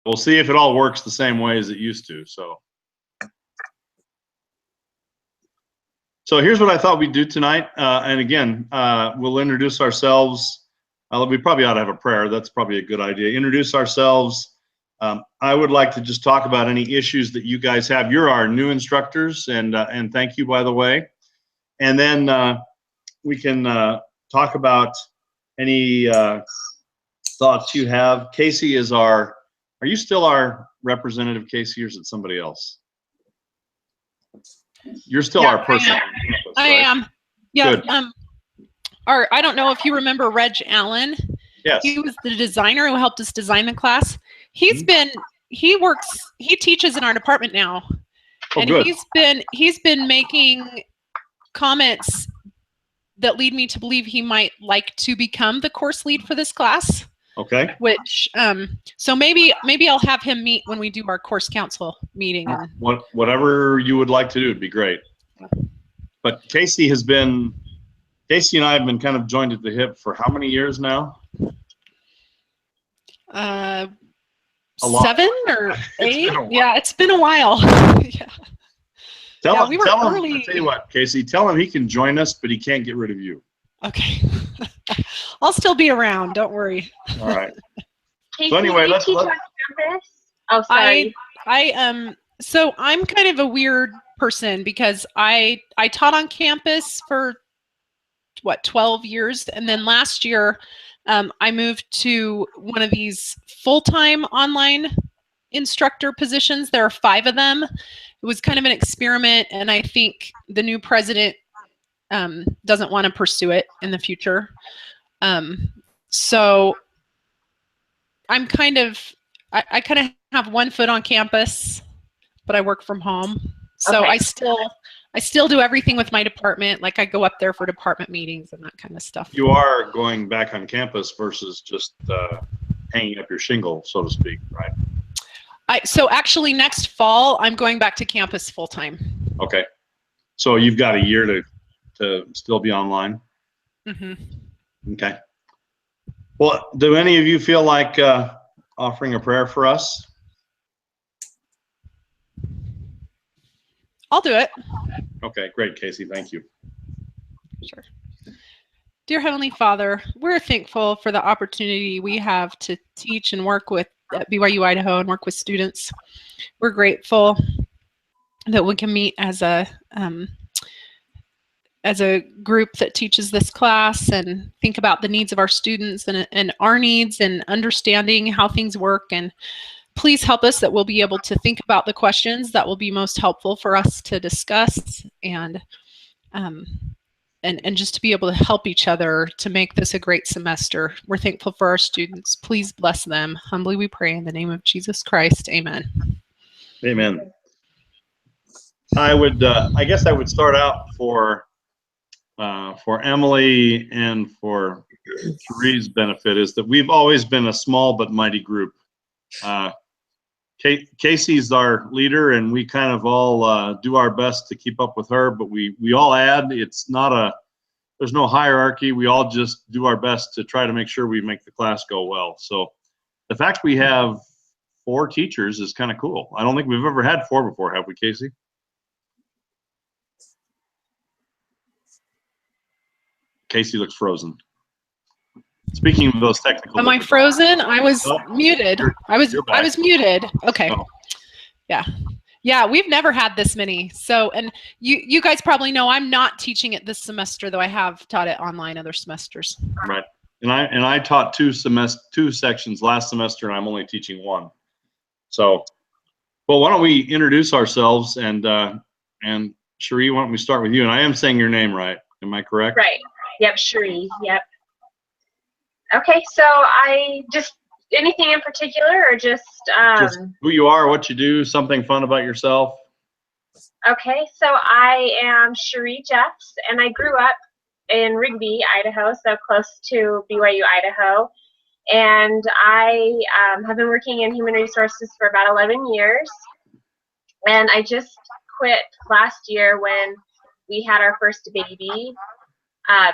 we'll see if it all works the same way as it used to. So here's what I thought we'd do tonight. And again, we'll introduce ourselves. We probably ought to have a prayer. That's probably a good idea. Introduce ourselves. I would like to just talk about any issues that you guys have. You're our new instructors, and thank you, by the way. And then we can talk about any thoughts you have. Casey is are you still our representative, Casey, or is it somebody else? You're still our person on campus, I right? am. Yeah. Good. I don't know if you remember Reg Allen. Yes. He was the designer who helped us design the class. He teaches in our department now. Oh, and good. he's been making comments that lead me to believe he might like to become the course lead for this class. Okay. Which so maybe I'll have him meet when we do our course council meeting. Whatever you would like to do would be great. But Casey and I have been kind of joined at the hip for how many years now? 7 or 8. Yeah, it's been a while. Yeah. Tell we him, were I'll early. tell you what, Casey, tell him he can join us, but he can't get rid of you. Okay. I'll still be around. Don't worry. All right. Casey, So anyway, do you teach on campus? Oh, sorry. So I'm kind of a weird person because I taught on campus for 12 years, and then last year I moved to one of these full-time online instructor positions. There are 5 of them. It was kind of an experiment, and I think the new president doesn't want to pursue it in the future. So I'm kind of I kind of have one foot on campus, but I work from home. So Okay. I still do everything with my department. Like I go up there for department meetings and that kind of stuff. You are going back on campus versus just hanging up your shingle, so to speak, right? So actually next fall, I'm going back to campus full time. Okay. So you've got a year to still be online? Mm-hmm. Okay. Well, do any of you feel like offering a prayer for us? I'll do it. Okay, great, Casey. Thank you. Sure. Dear Heavenly Father, we're thankful for the opportunity we have to teach and work with at BYU Idaho and work with students. We're grateful that we can meet as a group that teaches this class and think about the needs of our students and our needs and understanding how things work. And please help us that we'll be able to think about the questions that will be most helpful for us to discuss and just to be able to help each other to make this a great semester. We're thankful for our students. Please bless them. Humbly we pray in the name of Jesus Christ. Amen. Amen. I guess I would start out for Emily and for Cherie's benefit is that we've always been a small but mighty group. Casey's our leader, and we kind of all do our best to keep up with her, but we all add. There's no hierarchy. We all just do our best to try to make sure we make the class go well. So the fact we have 4 teachers is kind of cool. I don't think we've ever had 4 before, have we, Casey? Casey looks frozen. Speaking of those technical. Am I frozen? I was muted. I was muted. Okay. Oh. Yeah, we've never had this many. So, and you guys probably know I'm not teaching it this semester, though I have taught it online other semesters. Right. And I taught 2 sections last semester, and I'm only teaching 1. So, well, why don't we introduce ourselves, and Cherie, why don't we start with you? And I am saying your name right. Am I correct? Right. Yep, Cherie. Yep. Okay, so anything in particular, or just who you are, what you do, something fun about yourself? Okay, so I am Cherie Jeffs, and I grew up in Rigby, Idaho, so close to BYU, Idaho. And I have been working in human resources for about 11 years. And I just quit last year when we had our first baby.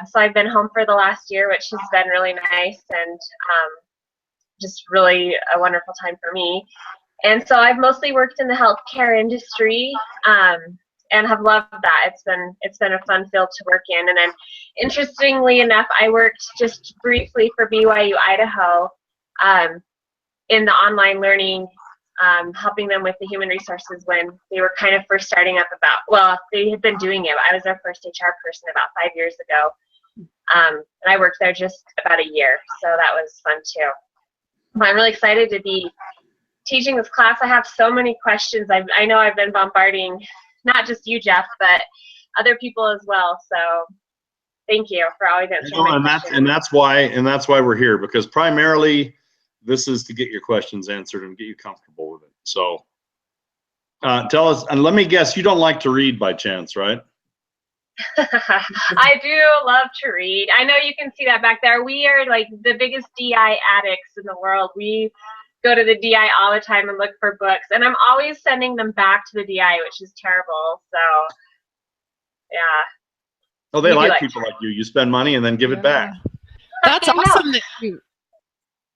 So I've been home for the last year, which has been really nice. And just really a wonderful time for me. And so I've mostly worked in the healthcare industry, and have loved that. It's been a fun field to work in. And then, interestingly enough, I worked just briefly for BYU Idaho in the online learning, helping them with the human resources when they were kind of first starting up. They had been doing it. I was their first HR person about 5 years ago. And I worked there just about a year, so that was fun too. I'm really excited to be teaching this class. I have so many questions. I know I've been bombarding not just you, Jeff, but other people as well. So thank you for always answering my questions. And that's why we're here, because primarily this is to get your questions answered and get you comfortable with it. So tell us, and let me guess, you don't like to read by chance, right? I do love to read. I know you can see that back there. We are like the biggest DI addicts in the world. We go to the DI all the time and look for books, and I'm always sending them back to the DI, which is terrible. So yeah. Oh, they like people like you. You spend money and then give it back. That's awesome that you.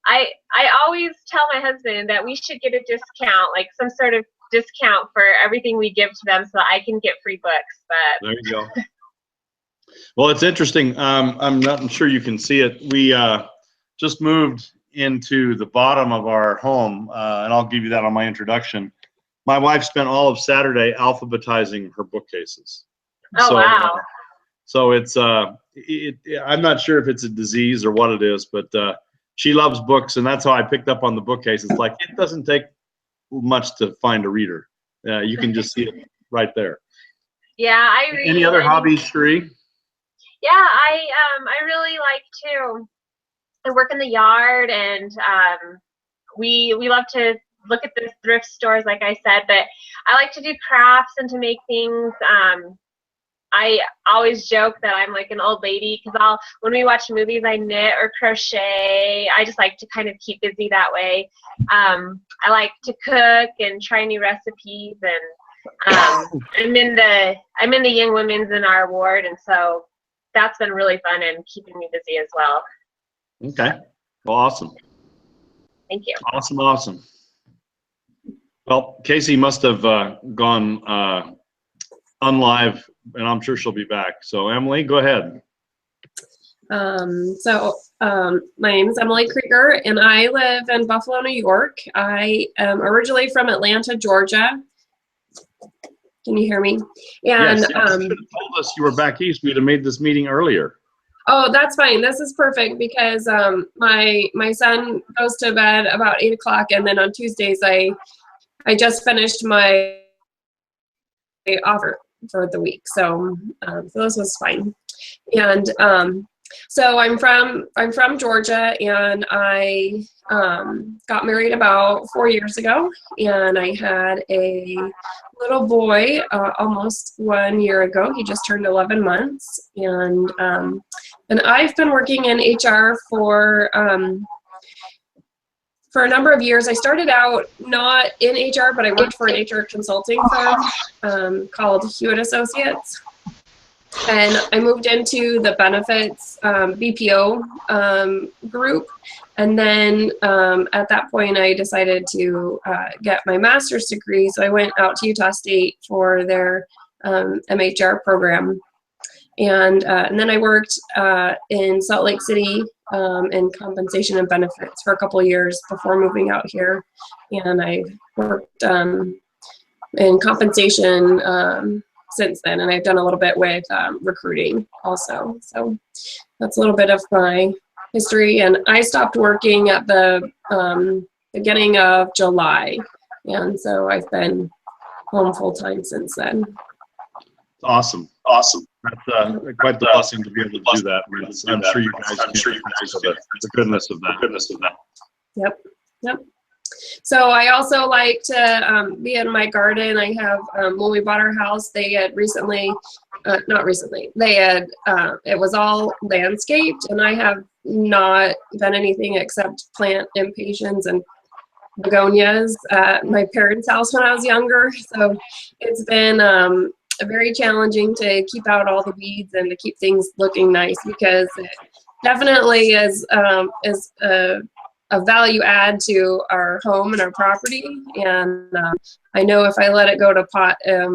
I always tell my husband that we should get a discount, like some sort of discount for everything we give to them, so I can get free books. But there you go. Well, it's interesting. I'm not sure you can see it. We just moved into the bottom of our home, and I'll give you that on my introduction. My wife spent all of Saturday alphabetizing her bookcases. Oh, wow. So it's I'm not sure if it's a disease or what it is, but she loves books, and that's how I picked up on the bookcase. It's like, it doesn't take much to find a reader. You can just see it right there. Yeah, I read. Any other hobbies, Sheree? Yeah, I really like to. I work in the yard, and we love to look at the thrift stores, like I said. But I like to do crafts and to make things. I always joke that I'm like an old lady, because when we watch movies, I knit or crochet. I just like to kind of keep busy that way. I like to cook and try new recipes, and I'm in the Young Women's in our ward, and so that's been really fun and keeping me busy as well. Okay. Well, awesome. Thank you. Awesome. Well, Casey must have gone unlive, and I'm sure she'll be back. So Emily, go ahead. My name is Emily Krieger, and I live in Buffalo, New York. I am originally from Atlanta, Georgia. Can you hear me? And yes, you should have told us you were back east. We'd have made this meeting earlier. Oh, that's fine. This is perfect, because my son goes to bed about 8 o'clock, and then on Tuesdays I just finished my offer for the week, so this was fine. And so I'm from Georgia, and I got married about 4 years ago, and I had a little boy almost 1 year ago. He just turned 11 months, and I've been working in HR for a number of years. I started out not in HR, but I worked for an HR consulting firm called Hewitt Associates. And I moved into the benefits BPO group. And then at that point, I decided to get my master's degree. So I went out to Utah State for their MHR program. And then I worked in Salt Lake City in compensation and benefits for a couple of years before moving out here. And I worked in compensation since then, and I've done a little bit with recruiting also. So that's a little bit of my history. And I stopped working at the beginning of July, and so I've been home full time since then. Awesome. That's quite the blessing to be able to do that. I'm sure you guys can the goodness of that. Yep. So I also like to be in my garden. I have, when we bought our house, they had recently, not recently, they had, it was all landscaped, and I have not done anything except plant impatiens and begonias at my parents' house when I was younger. So it's been very challenging to keep out all the weeds and to keep things looking nice, because it definitely is a a value add to our home and our property. And I know if I let it go to pot, a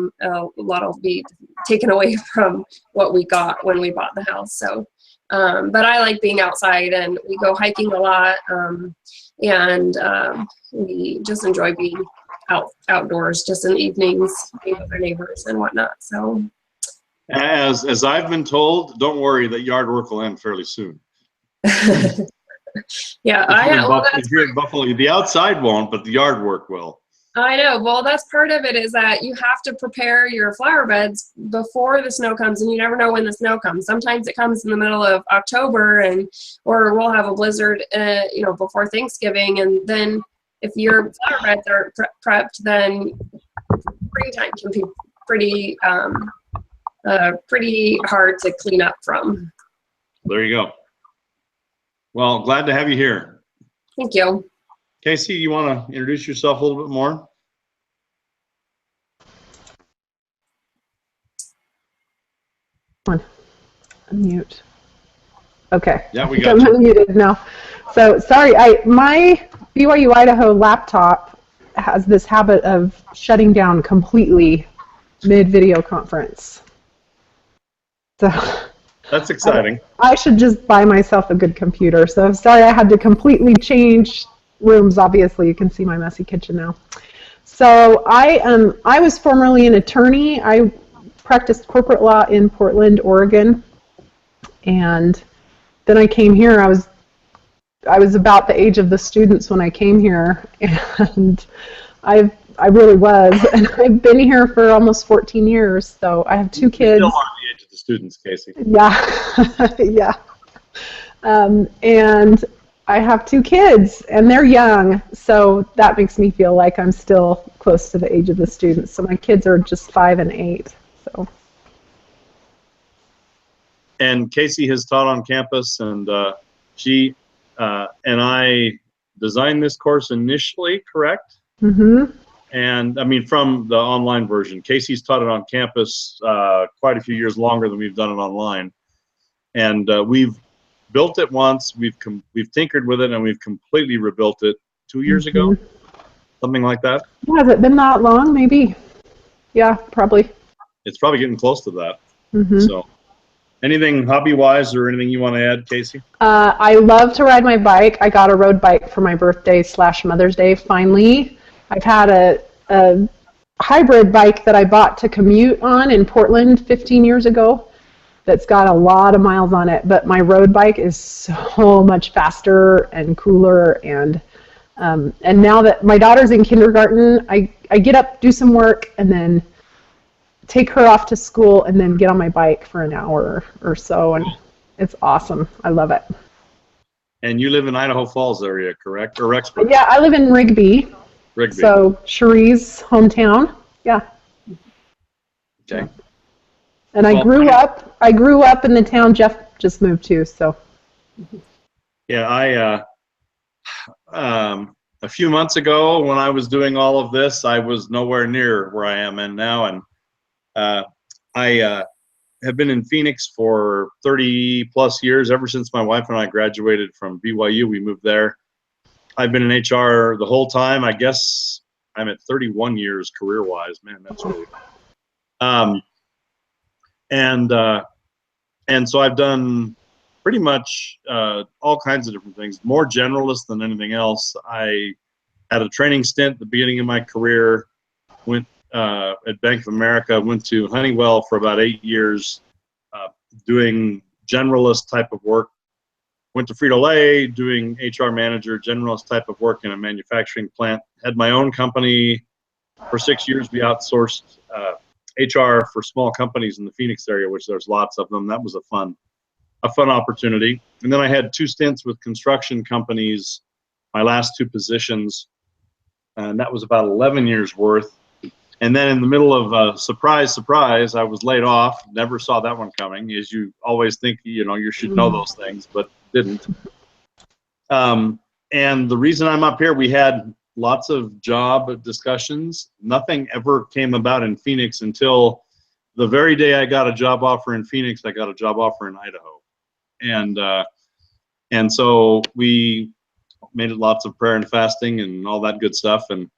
lot will be taken away from what we got when we bought the house. So, but I like being outside, and we go hiking a lot, and we just enjoy being outdoors, just in the evenings, being with our neighbors and whatnot. So, as I've been told, don't worry, that yard work will end fairly soon. Yeah, if you're in Buffalo, the outside won't, but the yard work will. I know. Well, that's part of it, is that you have to prepare your flower beds before the snow comes, and you never know when the snow comes. Sometimes it comes in the middle of October, or we'll have a blizzard, before Thanksgiving, and then if your flower beds are prepped, then springtime can be pretty hard to clean up from. There you go. Well, glad to have you here. Thank you. Casey, you want to introduce yourself a little bit more? Unmute. Okay. Yeah, we got I'm you. unmuted now. So sorry, my BYU Idaho laptop has this habit of shutting down completely mid-video conference. So That's exciting. I should just buy myself a good computer. So sorry, I had to completely change rooms. Obviously, you can see my messy kitchen now. So I was formerly an attorney. I practiced corporate law in Portland, Oregon, and then I came here. I was about the age of the students when I came here, and I really was, and I've been here for almost 14 years. So I have two kids. Still are the age of the students, Casey. Yeah, yeah. And I have two kids, and they're young, so that makes me feel like I'm still close to the age of the students. So my kids are just 5 and 8. So. And Casey has taught on campus, and she and I designed this course initially, correct? Mm-hmm. And I mean, from the online version. Casey's taught it on campus quite a few years longer than we've done it online, and we've built it once. We've tinkered with it, and we've completely rebuilt it 2 years ago, something like that. Has it been that long? Maybe. Yeah, probably. It's probably getting close to that. Mm-hmm. So, anything hobby-wise or anything you want to add, Casey? I love to ride my bike. I got a road bike for my birthday / Mother's Day, finally. I've had a hybrid bike that I bought to commute on in Portland 15 years ago that's got a lot of miles on it, but my road bike is so much faster and cooler, and now that my daughter's in kindergarten, I get up, do some work, and then take her off to school, and then get on my bike for an hour or so, and it's awesome. I love it. And you live in Idaho Falls area, correct? Or Rexburg? Yeah, I live in Rigby. Rigby. So Cherie's hometown. Yeah. Okay. And Well, I grew up in the town Jeff just moved to, so. Yeah, a few months ago when I was doing all of this, I was nowhere near where I am now, and I have been in Phoenix for 30 plus years. Ever since my wife and I graduated from BYU, we moved there. I've been in HR the whole time. I guess I'm at 31 years career-wise. Man, that's really and so I've done pretty much all kinds of different things, more generalist than anything else. I had a training stint at the beginning of my career, went at Bank of America, went to Honeywell for about 8 years, doing generalist type of work. Went to Frito-Lay doing HR manager, generalist type of work in a manufacturing plant. Had my own company for 6 years. We outsourced HR for small companies in the Phoenix area, which there's lots of them. That was a fun opportunity. And then I had 2 stints with construction companies, my last 2 positions, and that was about 11 years worth. And then in the middle of surprise, I was laid off. Never saw that one coming, as you always think, you should know those things, but didn't. And the reason I'm up here, we had lots of job discussions. Nothing ever came about in Phoenix until the very day I got a job offer in Phoenix. I got a job offer in Idaho, and so we made it lots of prayer and fasting and all that good stuff. And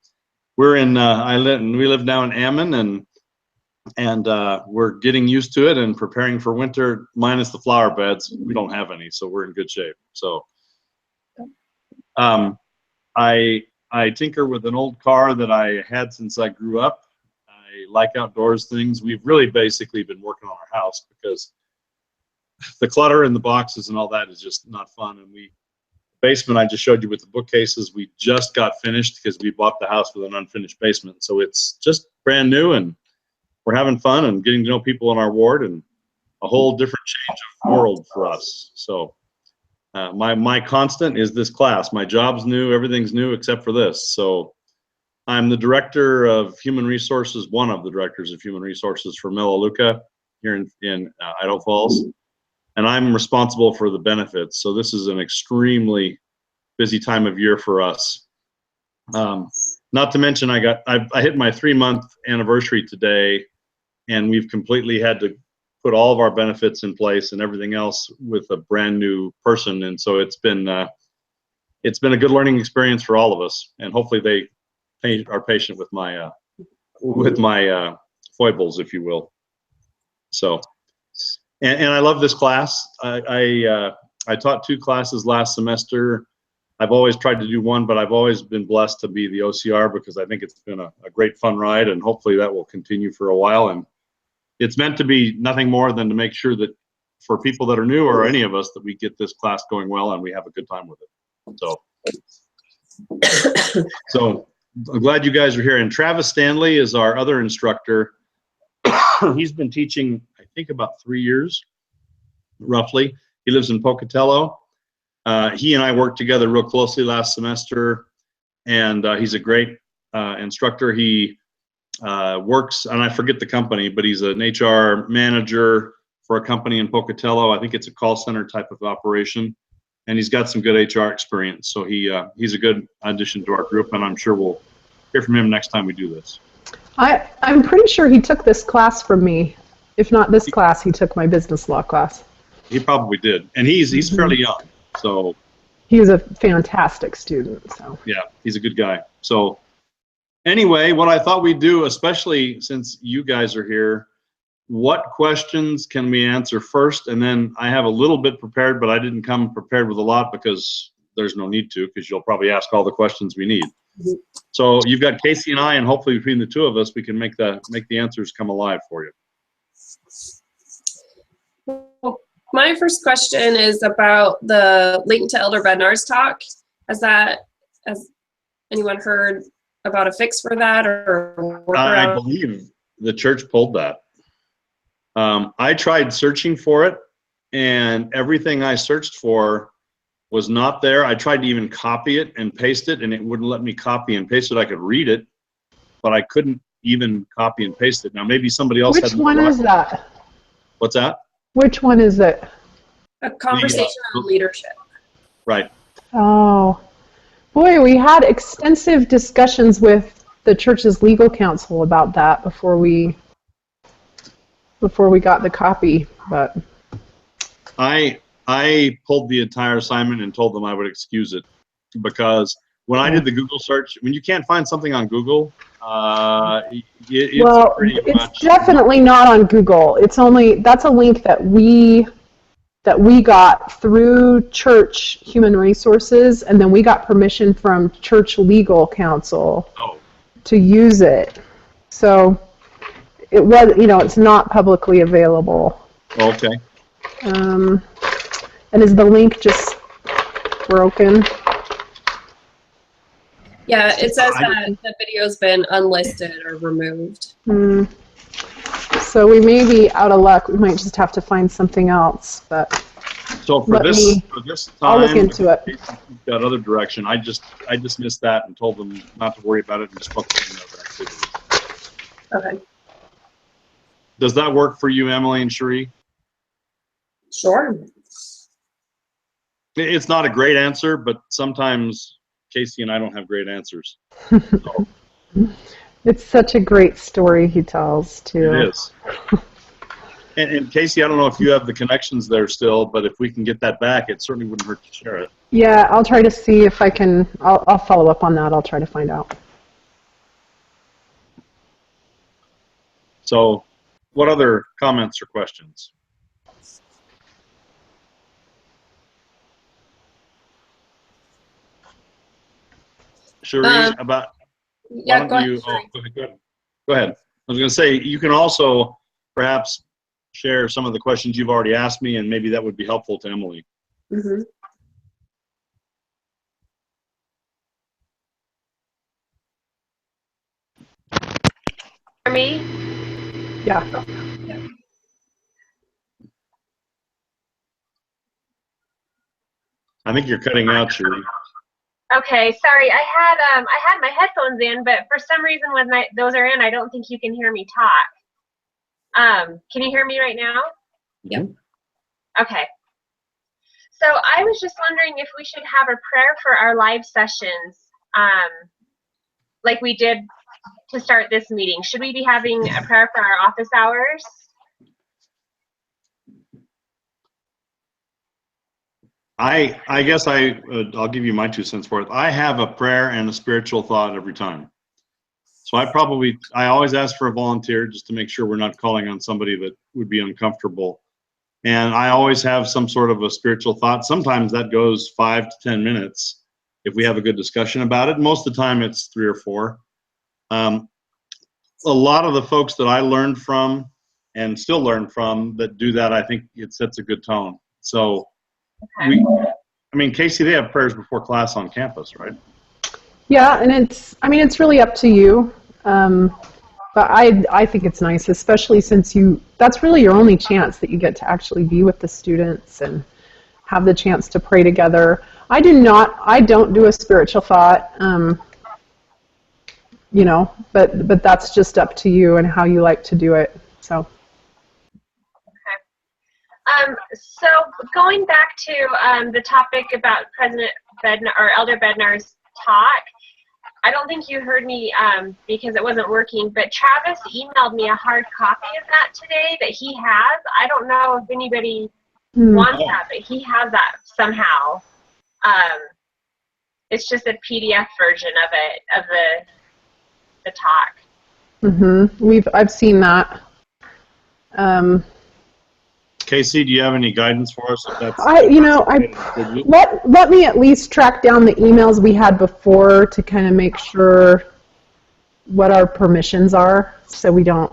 we're in we live now in Ammon, and we're getting used to it and preparing for winter, minus the flower beds. We don't have any, so we're in good shape. So I tinker with an old car that I had since I grew up. I like outdoors things. We've really basically been working on our house because the clutter and the boxes and all that is just not fun. And basement I just showed you with the bookcases, we just got finished because we bought the house with an unfinished basement. So it's just brand new, and we're having fun and getting to know people in our ward, and a whole different change of world for us. So my constant is this class. My job's new, everything's new except for this. So I'm the director of human resources, one of the directors of human resources for Melaleuca here in Idaho Falls. And I'm responsible for the benefits. So this is an extremely busy time of year for us. Not to mention I hit my 3-month anniversary today, and we've completely had to put all of our benefits in place and everything else with a brand new person. And so it's been a good learning experience for all of us. And hopefully they are patient with my foibles, if you will. So. And I love this class. I taught 2 classes last semester. I've always tried to do one, but I've always been blessed to be the OCR because I think it's been a great fun ride, and hopefully that will continue for a while. And it's meant to be nothing more than to make sure that for people that are new, or any of us, that we get this class going well and we have a good time with it. So I'm glad you guys are here. And Travis Stanley is our other instructor. He's been teaching, I think, about 3 years, roughly. He lives in Pocatello. He and I worked together real closely last semester, and he's a great instructor. He works, and I forget the company, but he's an HR manager for a company in Pocatello. I think it's a call center type of operation, and he's got some good HR experience. So he's a good addition to our group, and I'm sure we'll hear from him next time we do this. I'm pretty sure he took this class from me. If not this class, he took my business law class. He probably did. And he's fairly young. So he was a fantastic student. So yeah, he's a good guy. So anyway, what I thought we'd do, especially since you guys are here, what questions can we answer first? And then I have a little bit prepared, but I didn't come prepared with a lot because there's no need to, because you'll probably ask all the questions we need. So you've got Casey and I, and hopefully between the 2 of us, we can make the answers come alive for you. Well, my first question is about the link to Elder Bednar's talk. Has anyone heard about a fix for that, or I believe the church pulled that. I tried searching for it, and everything I searched for was not there. I tried to even copy it and paste it, and it wouldn't let me copy and paste it. I could read it, but I couldn't even copy and paste it. Now, maybe somebody else which one is that? What's that? Which one is it? A conversation on leadership. Right. Oh, boy, we had extensive discussions with the church's legal counsel about that before we got the copy, but I pulled the entire assignment and told them I would excuse it, because when I did the Google search, when you can't find something on Google, it's definitely not on Google. That's a link that we got through church human resources, and then we got permission from church legal counsel to use it. So it was, it's not publicly available. Okay. And is the link just broken? Yeah, it says that the video's been unlisted or removed. So we may be out of luck. We might just have to find something else. But so for this time, I'll look into it. That other direction, I just missed that and told them not to worry about it and just focus on other activities. Okay. Does that work for you, Emily and Cherie? Sure. It's not a great answer, but sometimes Casey and I don't have great answers. So. It's such a great story he tells, too. It is. And Casey, I don't know if you have the connections there still, but if we can get that back, it certainly wouldn't hurt to share it. Yeah, I'll try to see if I can, I'll follow up on that. I'll try to find out. So what other comments or questions? Cherie, about, Yeah, why go don't ahead. you, oh, go ahead. I was going to say, you can also perhaps share some of the questions you've already asked me, and maybe that would be helpful to Emily. Mm-hmm. For me? Yeah. I think you're cutting out, Cherie. Okay, sorry. I had my headphones in, but for some reason when those are in, I don't think you can hear me talk. Can you hear me right now? Yep. Okay. So I was just wondering if we should have a prayer for our live sessions, like we did to start this meeting. Should we be having a prayer for our office hours? I guess I'll give you my 2 cents for it. I have a prayer and a spiritual thought every time. So I always ask for a volunteer just to make sure we're not calling on somebody that would be uncomfortable. And I always have some sort of a spiritual thought. Sometimes that goes 5 to 10 minutes if we have a good discussion about it. Most of the time it's 3 or 4. A lot of the folks that I learned from and still learn from that do that, I think it sets a good tone. So Okay. Casey, they have prayers before class on campus, right? Yeah, and it's really up to you. But I think it's nice, especially since that's really your only chance that you get to actually be with the students and have the chance to pray together. I don't do a spiritual thought, but that's just up to you and how you like to do it. So. So going back to the topic about President Bednar or Elder Bednar's talk, I don't think you heard me because it wasn't working, but Travis emailed me a hard copy of that today that he has. I don't know if anybody wants that, but he has that somehow. It's just a PDF version of it, of the talk. I've seen that. Casey, do you have any guidance for us? If that's let me at least track down the emails we had before to kind of make sure what our permissions are, so we don't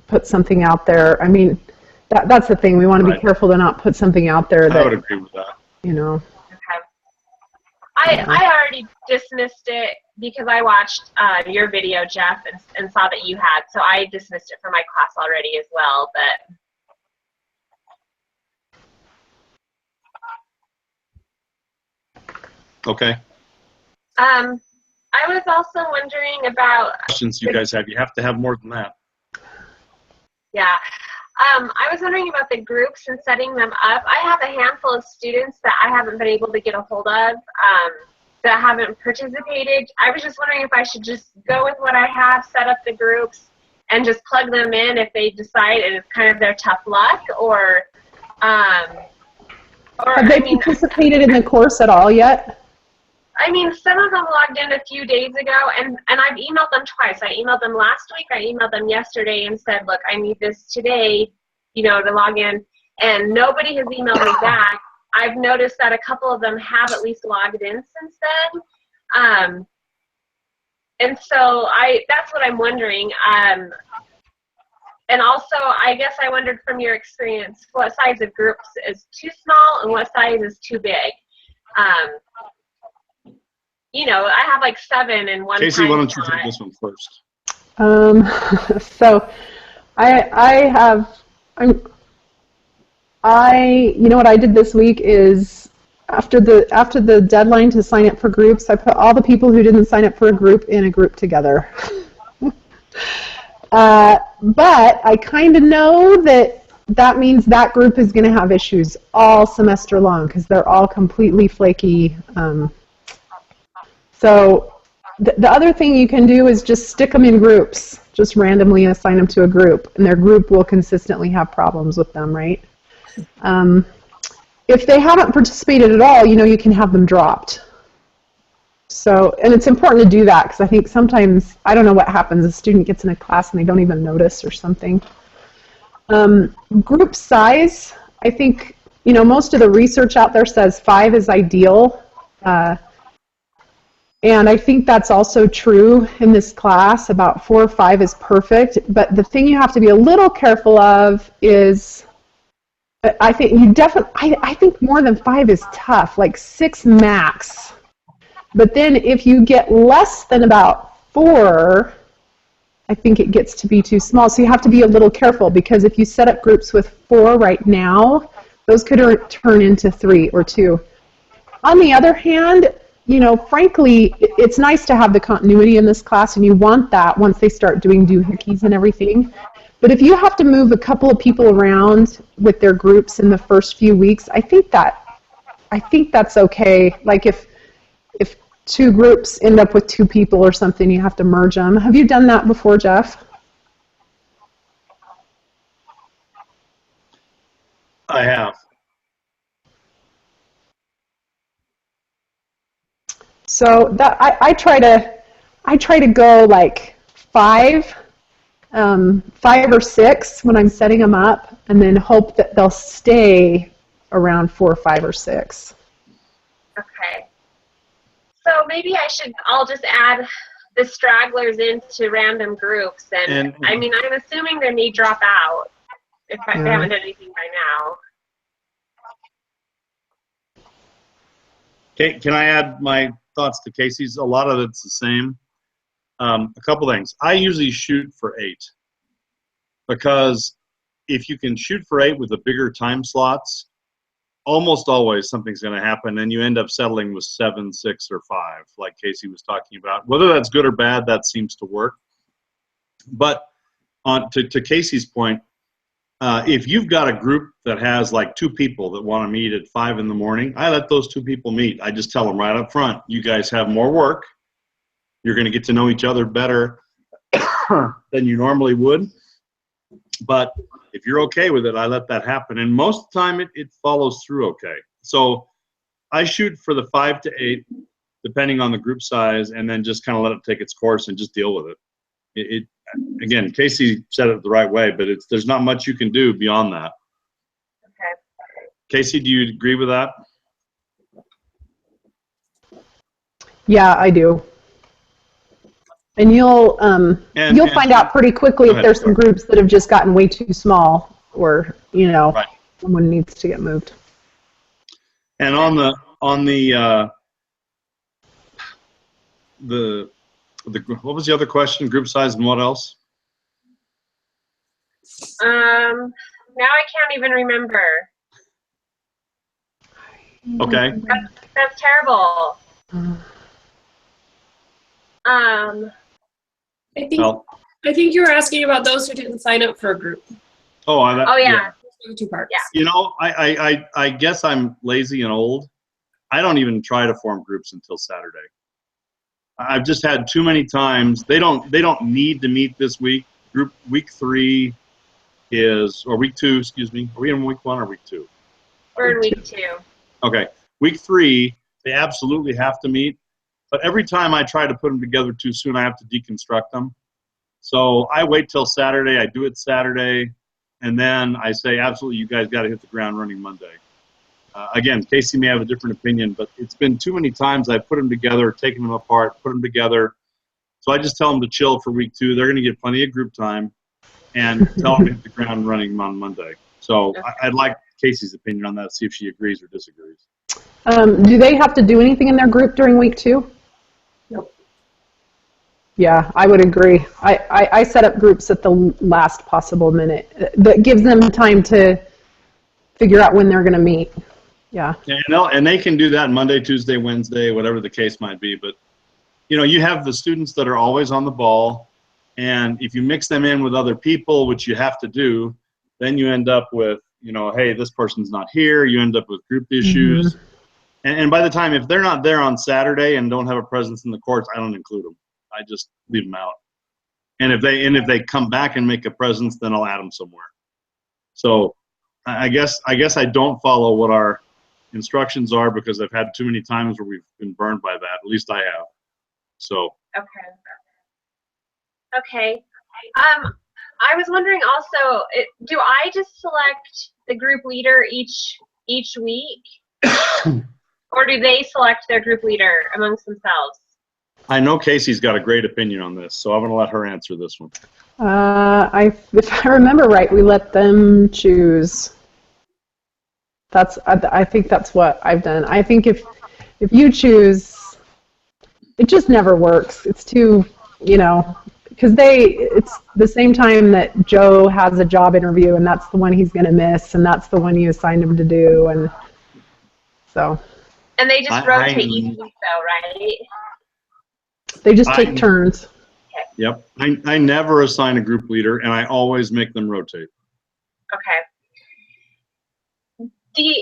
put something out there. I mean, that's the thing. We want to be careful to not put something out there that I would agree with that. Okay. I already dismissed it because I watched your video, Jeff, and saw that you had, so I dismissed it for my class already as well. But okay. I was also wondering about questions you guys have. You have to have more than that. Yeah. I was wondering about the groups and setting them up. I have a handful of students that I haven't been able to get a hold of that haven't participated. I was just wondering if I should just go with what I have, set up the groups, and just plug them in if they decide it's kind of their tough luck, or have they participated in the course at all yet? I mean, some of them logged in a few days ago, and I've emailed them twice. I emailed them last week, I emailed them yesterday and said, look, I need this today, to log in, and nobody has emailed me back. I've noticed that a couple of them have at least logged in since then. And so that's what I'm wondering. And also, I guess I wondered from your experience, what size of groups is too small and what size is too big? I have like 7 in one. Casey, why don't you take this one first? So what I did this week is after the deadline to sign up for groups, I put all the people who didn't sign up for a group in a group together. But I kind of know that means that group is going to have issues all semester long because they're all completely flaky. So the other thing you can do is just stick them in groups, just randomly assign them to a group, and their group will consistently have problems with them, right? if they haven't participated at all, you can have them dropped. So, and it's important to do that because I think sometimes, I don't know what happens, a student gets in a class and they don't even notice or something. Group size, I think, most of the research out there says 5 is ideal. And I think that's also true in this class. About 4 or 5 is perfect. But the thing you have to be a little careful of is, I think more than 5 is tough, like 6 max. But then if you get less than about 4, I think it gets to be too small. So you have to be a little careful, because if you set up groups with 4 right now, those could turn into 3 or 2. On the other hand, frankly, it's nice to have the continuity in this class, and you want that once they start doing doohickeys and everything. But if you have to move a couple of people around with their groups in the first few weeks, I think that's okay. Like if 2 groups end up with 2 people or something, you have to merge them. Have you done that before, Jeff? I have. So that I try to go like 5 or 6 when I'm setting them up, and then hope that they'll stay around 4, 5, or 6. Okay. So maybe I'll just add the stragglers into random groups. And I mean, I'm assuming they may drop out if they haven't done anything by now. Okay, can I add my thoughts to Casey's? A lot of it's the same. A couple things. I usually shoot for 8, because if you can shoot for 8 with the bigger time slots, almost always something's going to happen, and you end up settling with 7, 6, or 5, like Casey was talking about. Whether that's good or bad, that seems to work. But to Casey's point, if you've got a group that has like 2 people that want to meet at 5 in the morning, I let those 2 people meet. I just tell them right up front, you guys have more work. You're going to get to know each other better than you normally would. But if you're okay with it, I let that happen. And most of the time, it follows through okay. So I shoot for the 5 to 8, depending on the group size, and then just kind of let it take its course and just deal with it. Again, Casey said it the right way, but there's not much you can do beyond that. Okay. Casey, do you agree with that? Yeah, I do. And you'll find out pretty quickly if there's some groups that have just gotten way too small, or right. Someone needs to get moved. And on the what was the other question? Group size and what else? Now I can't even remember. Okay. That's terrible. I think you were asking about those who didn't sign up for a group. Yeah. 2 parts. Yeah. I guess I'm lazy and old. I don't even try to form groups until Saturday. I've just had too many times. They don't need to meet this week. Week 3 or week 2, excuse me. Are we in week 1 or week 2? We're in week 2. Okay. Week 3, they absolutely have to meet. But every time I try to put them together too soon, I have to deconstruct them. So I wait till Saturday. I do it Saturday. And then I say, absolutely, you guys got to hit the ground running Monday. Again, Casey may have a different opinion, but it's been too many times I've put them together, taken them apart, put them together. So I just tell them to chill for week 2. They're going to get plenty of group time, and tell them to hit the ground running on Monday. So I'd like Casey's opinion on that, see if she agrees or disagrees. Do they have to do anything in their group during week 2? Nope. Yeah, I would agree. I set up groups at the last possible minute. That gives them time to figure out when they're going to meet. Yeah. And they can do that Monday, Tuesday, Wednesday, whatever the case might be. But, you have the students that are always on the ball. And if you mix them in with other people, which you have to do, then you end up with, hey, this person's not here. You end up with group issues. Mm-hmm. And by the time, if they're not there on Saturday and don't have a presence in the courts, I don't include them. I just leave them out. And if they come back and make a presence, then I'll add them somewhere. So I guess I don't follow what our instructions are because I've had too many times where we've been burned by that. At least I have. So. Okay. Okay. I was wondering also, do I just select the group leader each week, or do they select their group leader amongst themselves? I know Casey's got a great opinion on this, so I'm going to let her answer this one. If I remember right, we let them choose. I think that's what I've done. I think if you choose, it just never works. It's too, because it's the same time that Joe has a job interview, and that's the one he's going to miss, and that's the one you assigned him to do, and so. And they just rotate each week, though, right? They just take turns. Yep. I never assign a group leader, and I always make them rotate. Okay. The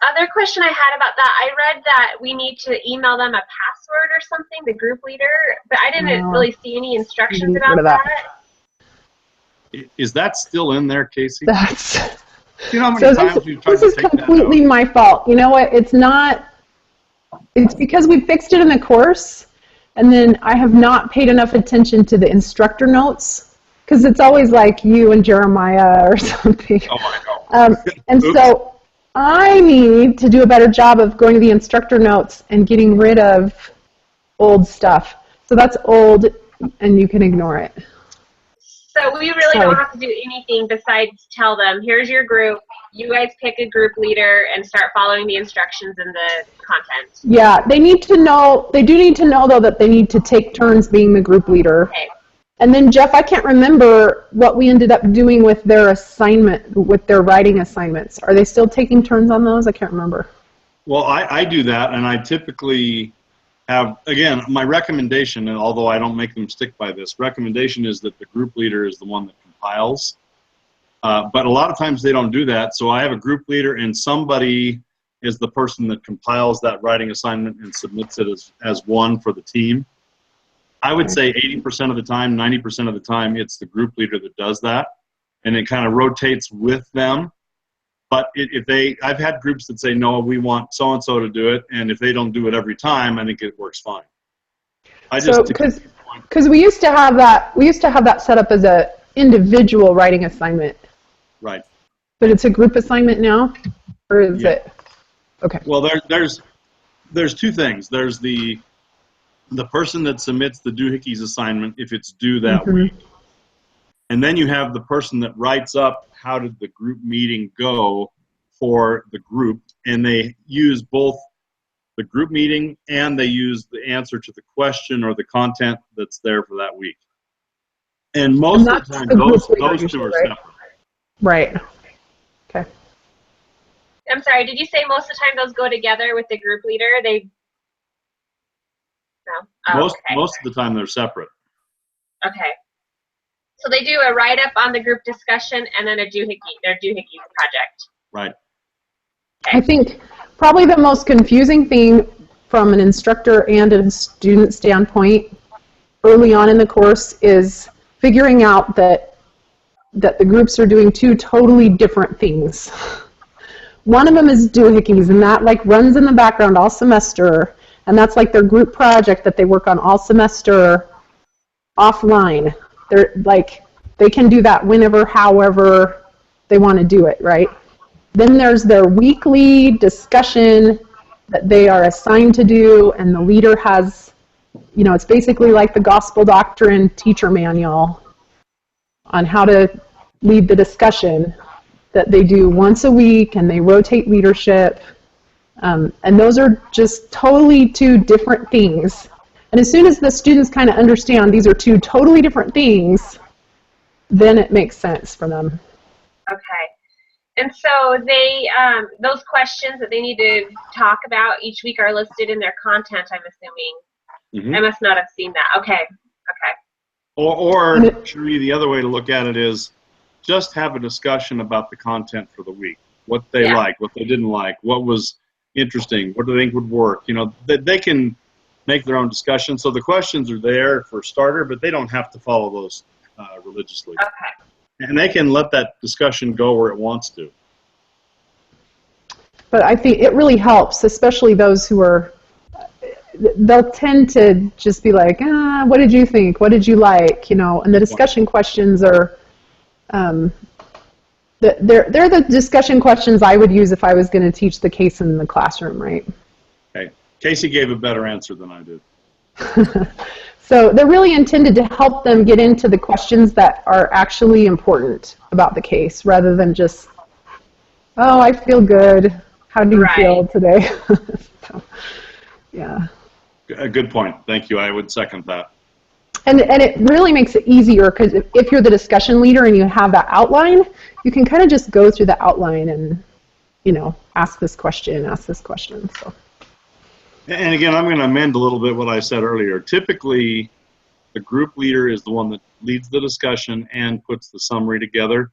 other question I had about that, I read that we need to email them a password or something, the group leader, but I didn't really see any instructions about that. Is that still in there, Casey? That's. You know how many times we've tried to take that out? This is completely my fault. You know what? It's not. It's because we fixed it in the course, and then I have not paid enough attention to the instructor notes, because it's always like you and Jeremiah or something. Oh, I know. And so I need to do a better job of going to the instructor notes and getting rid of old stuff. So that's old, and you can ignore it. So we really don't have to do anything besides tell them, here's your group, you guys pick a group leader and start following the instructions in the content. Yeah, they do need to know, though, that they need to take turns being the group leader. Okay. And then, Jeff, I can't remember what we ended up doing with their assignment, with their writing assignments. Are they still taking turns on those? I can't remember. Well, I do that, and I typically have, again, my recommendation, and although I don't make them stick by this, recommendation is that the group leader is the one that compiles. But a lot of times they don't do that, so I have a group leader and somebody is the person that compiles that writing assignment and submits it as one for the team. I would say 80% of the time, 90% of the time, it's the group leader that does that, and it kind of rotates with them. But I've had groups that say, no, we want so-and-so to do it, and if they don't do it every time, I think it works fine. Because we used to have that set up as a individual writing assignment. Right. But it's a group assignment now, or is it? Okay. Well, there's two things. There's the person that submits the doohickeys assignment if it's due that week. And then you have the person that writes up how did the group meeting go for the group, and they use both the group meeting and they use the answer to the question or the content that's there for that week. And most of the time, those two are separate. Right. Okay. I'm sorry, did you say most of the time those go together with the group leader? No? Oh, most of the time they're separate. Okay. So they do a write-up on the group discussion and then their doohickey project. Right. Okay. I think probably the most confusing thing from an instructor and a student standpoint early on in the course is figuring out that the groups are doing two totally different things. One of them is doohickeys, and that runs in the background all semester, and that's like their group project that they work on all semester offline. They can do that whenever, however they want to do it, right? Then there's their weekly discussion that they are assigned to do, and the leader has, it's basically like the gospel doctrine teacher manual on how to lead the discussion that they do once a week, and they rotate leadership. And those are just totally two different things. And as soon as the students kind of understand these are two totally different things, then it makes sense for them. Okay. And so they, those questions that they need to talk about each week are listed in their content, I'm assuming. I must not have seen that. Okay. Okay. Or Cherie, the other way to look at it is just have a discussion about the content for the week. What they liked, what they didn't like, what was interesting, what do they think would work. They can make their own discussion. So the questions are there for starter, but they don't have to follow those religiously. Okay. And they can let that discussion go where it wants to. But I think it really helps, especially those who are, they'll tend to just be like, what did you think? What did you like? You know, and the discussion questions are, they're the discussion questions I would use if I was going to teach the case in the classroom, right? Okay. Casey gave a better answer than I did. So they're really intended to help them get into the questions that are actually important about the case, rather than just, oh, I feel good. How do you feel today? So, yeah. A good point. Thank you. I would second that. And it really makes it easier, because if you're the discussion leader and you have that outline, you can kind of just go through the outline and, you know, ask this question. So. And again, I'm going to amend a little bit what I said earlier. Typically, the group leader is the one that leads the discussion and puts the summary together.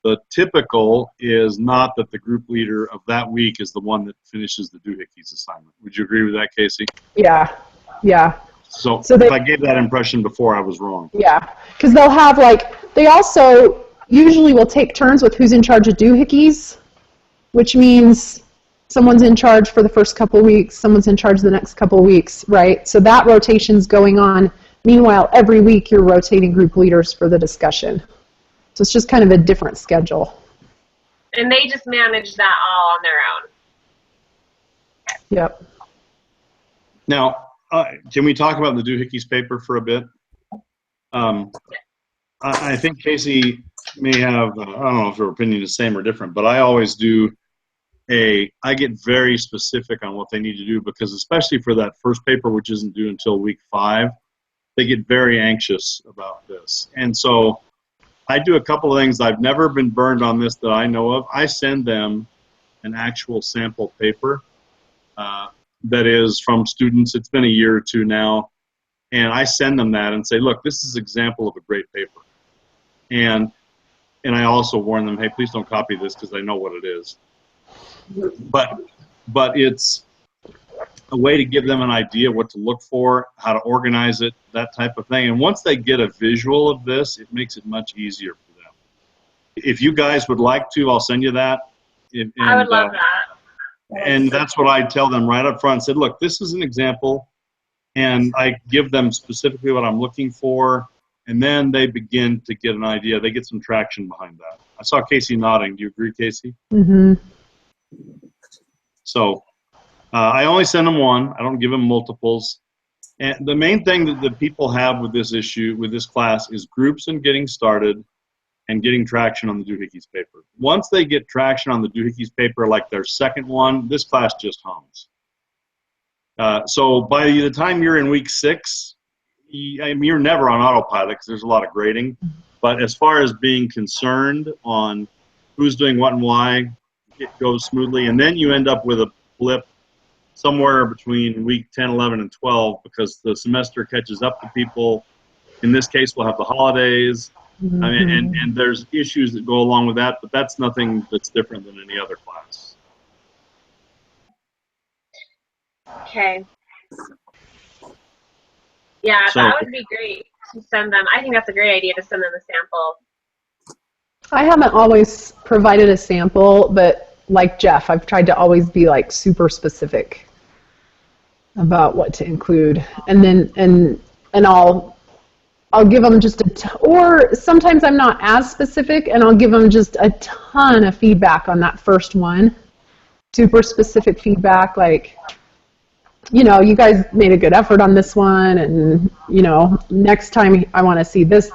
The typical is not that the group leader of that week is the one that finishes the doohickeys assignment. Would you agree with that, Casey? Yeah. So if I gave that impression before, I was wrong. Yeah, because they'll have, like, they also usually will take turns with who's in charge of doohickeys, which means someone's in charge for the first couple of weeks, someone's in charge the next couple of weeks, right? So that rotation's going on. Meanwhile, every week you're rotating group leaders for the discussion. So it's just kind of a different schedule. And they just manage that all on their own. Yep. Now, can we talk about the doohickeys paper for a bit? I think Casey may have, I don't know if her opinion is the same or different, but I always do I get very specific on what they need to do, because especially for that first paper, which isn't due until week 5, they get very anxious about this. And so I do a couple of things. I've never been burned on this that I know of. I send them an actual sample paper that is from students. It's been a year or two now. And I send them that and say, look, this is an example of a great paper. And I also warn them, hey, please don't copy this, because I know what it is. But it's a way to give them an idea what to look for, how to organize it, that type of thing. And once they get a visual of this, it makes it much easier for them. If you guys would like to, I'll send you that. I would love that. And that's what I tell them right up front. I said, look, this is an example, and I give them specifically what I'm looking for, and then they begin to get an idea. They get some traction behind that. I saw Casey nodding. Do you agree, Casey? Mm-hmm. So I only send them one. I don't give them multiples. And the main thing that the people have with this issue, with this class, is groups and getting started and getting traction on the doohickeys paper. Once they get traction on the doohickeys paper, like their second one, this class just hums. So by the time you're in week 6, you're never on autopilot, because there's a lot of grading. But as far as being concerned on who's doing what and why, it goes smoothly. And then you end up with a blip somewhere between week 10, 11, and 12, because the semester catches up to people. In this case, we'll have the holidays. Mm-hmm. I mean, and there's issues that go along with that, but that's nothing that's different than any other class. Okay. Yeah, So, that would be great to send them. I think that's a great idea to send them a sample. I haven't always provided a sample, but like Jeff, I've tried to always be like super specific about what to include, and then and I'll give them just or sometimes I'm not as specific, and I'll give them just a ton of feedback on that first one, super specific feedback, like, you know, you guys made a good effort on this one, and, you know, next time I want to see this.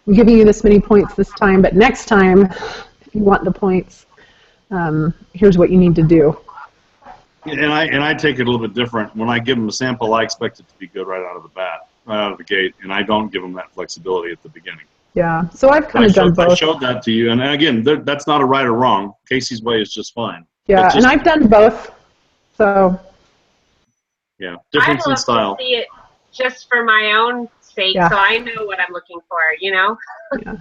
I'm giving you this many points this time, but next time, if you want the points, here's what you need to do. and I take it a little bit different. When I give them a sample, I expect it to be good right out of the bat, right out of the gate, and I don't give them that flexibility at the beginning. Yeah, so I've kind of done both. I showed that to you, and again, that's not a right or wrong. Casey's way is just fine. Yeah, and I've done both, so. Yeah, difference in style. I'd love to see it just for my own sake, so I know what I'm looking for, you know? Yeah.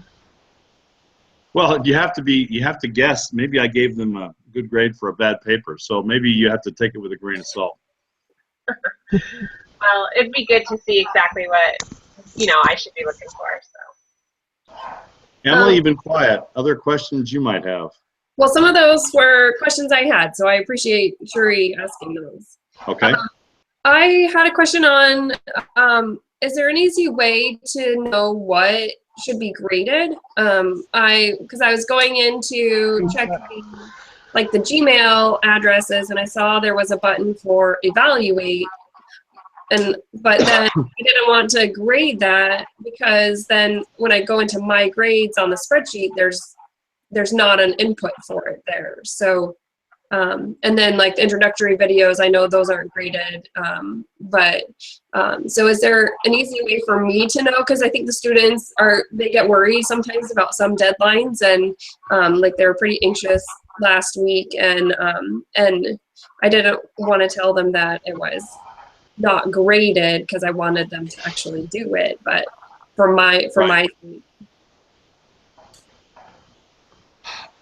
Well, you have to guess. Maybe I gave them a good grade for a bad paper, so maybe you have to take it with a grain of salt. Well, it'd be good to see exactly what, you know, I should be looking for, so. Emily, you've been quiet. Other questions you might have? Well, some of those were questions I had, so I appreciate Shuri asking those. Okay. I had a question on, is there an easy way to know what should be graded? Because I was going into checking like the Gmail addresses, and I saw there was a button for evaluate, but then I didn't want to grade that because then when I go into my grades on the spreadsheet, there's not an input for it there. So, and then like the introductory videos, I know those aren't graded, so is there an easy way for me to know? Because I think the students they get worried sometimes about some deadlines, and like they were pretty anxious last week, and I didn't want to tell them that it was not graded because I wanted them to actually do it, but for my sake.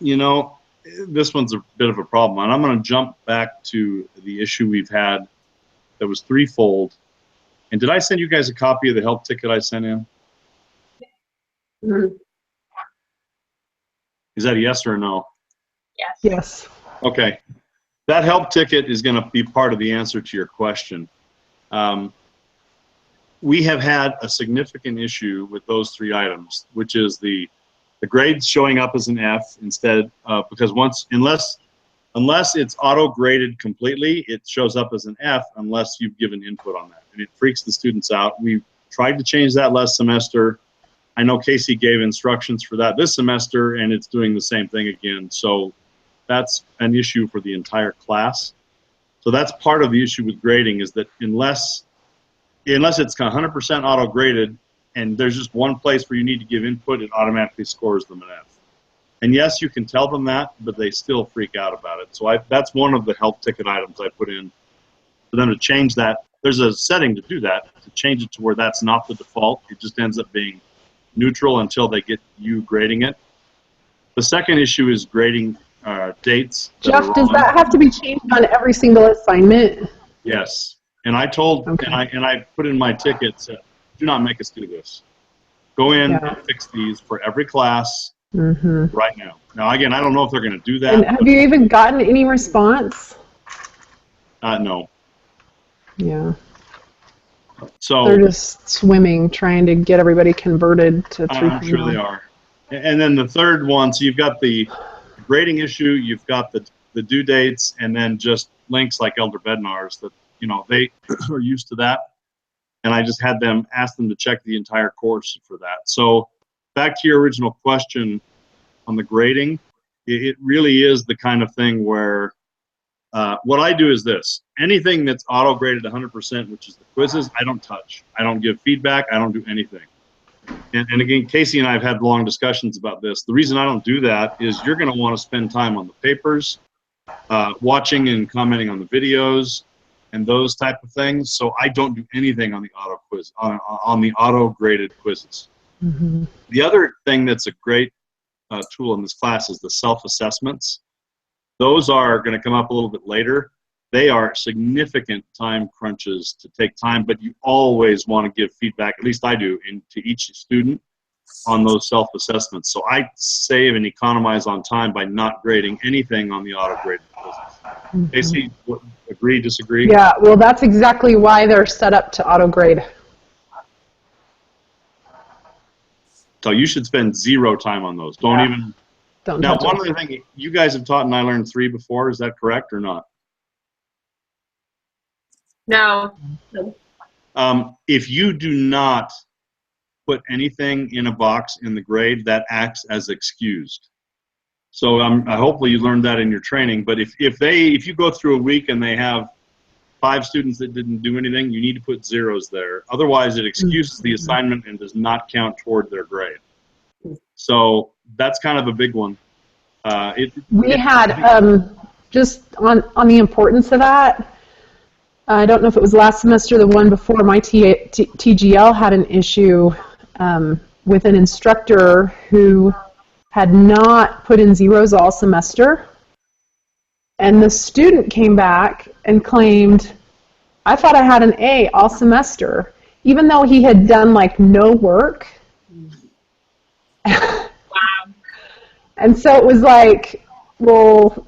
You know, this one's a bit of a problem, and I'm going to jump back to the issue we've had that was threefold. And did I send you guys a copy of the help ticket I sent in? Mm-hmm. Is that a yes or a no? Yes. Yes. Okay. That help ticket is going to be part of the answer to your question. We have had a significant issue with those three items, which is the grades showing up as an F instead, because unless it's auto-graded completely, it shows up as an F unless you've given input on that, and it freaks the students out. We tried to change that last semester. I know Casey gave instructions for that this semester, and it's doing the same thing again. So that's an issue for the entire class. So that's part of the issue with grading, is that unless it's 100% auto-graded, and there's just one place where you need to give input, it automatically scores them an F. And yes, you can tell them that, but they still freak out about it. So that's one of the help ticket items I put in for them to change that. There's a setting to do that, to change it to where that's not the default. It just ends up being neutral until they get you grading it. The second issue is grading dates. Jeff, does that have to be changed on every single assignment? Yes. And I told, Okay. and I put in my tickets, do not make us do this. Go in and fix these for every class right now. Now, again, I don't know if they're going to do that. And have you even gotten any response? No. Yeah. So They're just swimming, trying to get everybody converted to 3.0. I'm sure they are. And then the third one, so you've got the grading issue, you've got the due dates, and then just links like Elder Bednar's that, they are used to that. And I just had them ask them to check the entire course for that. So back to your original question on the grading, it really is the kind of thing where what I do is this. Anything that's auto-graded 100%, which is the quizzes, I don't touch. I don't give feedback. I don't do anything. And again, Casey and I have had long discussions about this. The reason I don't do that is you're going to want to spend time on the papers, watching and commenting on the videos, and those type of things. So I don't do anything on the auto quiz, on the auto-graded quizzes. The other thing that's a great tool in this class is the self-assessments. Those are going to come up a little bit later. They are significant time crunches to take time, but you always want to give feedback, at least I do, to each student on those self-assessments. So I save and economize on time by not grading anything on the auto-graded quizzes. Casey, agree, disagree? Yeah, well, that's exactly why they're set up to auto-grade. So you should spend 0 time on those. Don't even. Don't Now, touch one them. other thing, you guys have taught and I learned 3 before. Is that correct or not? No. If you do not put anything in a box in the grade, that acts as excused. So hopefully you learned that in your training. But if you go through a week and they have 5 students that didn't do anything, you need to put 0s there. Otherwise, it excuses the assignment and does not count toward their grade. So that's kind of a big one. We had, just on the importance of that, I don't know if it was last semester or the one before, my TGL had an issue with an instructor who had not put in 0s all semester. And the student came back and claimed, I thought I had an A all semester, even though he had done like no work. Wow. And so it was like, well,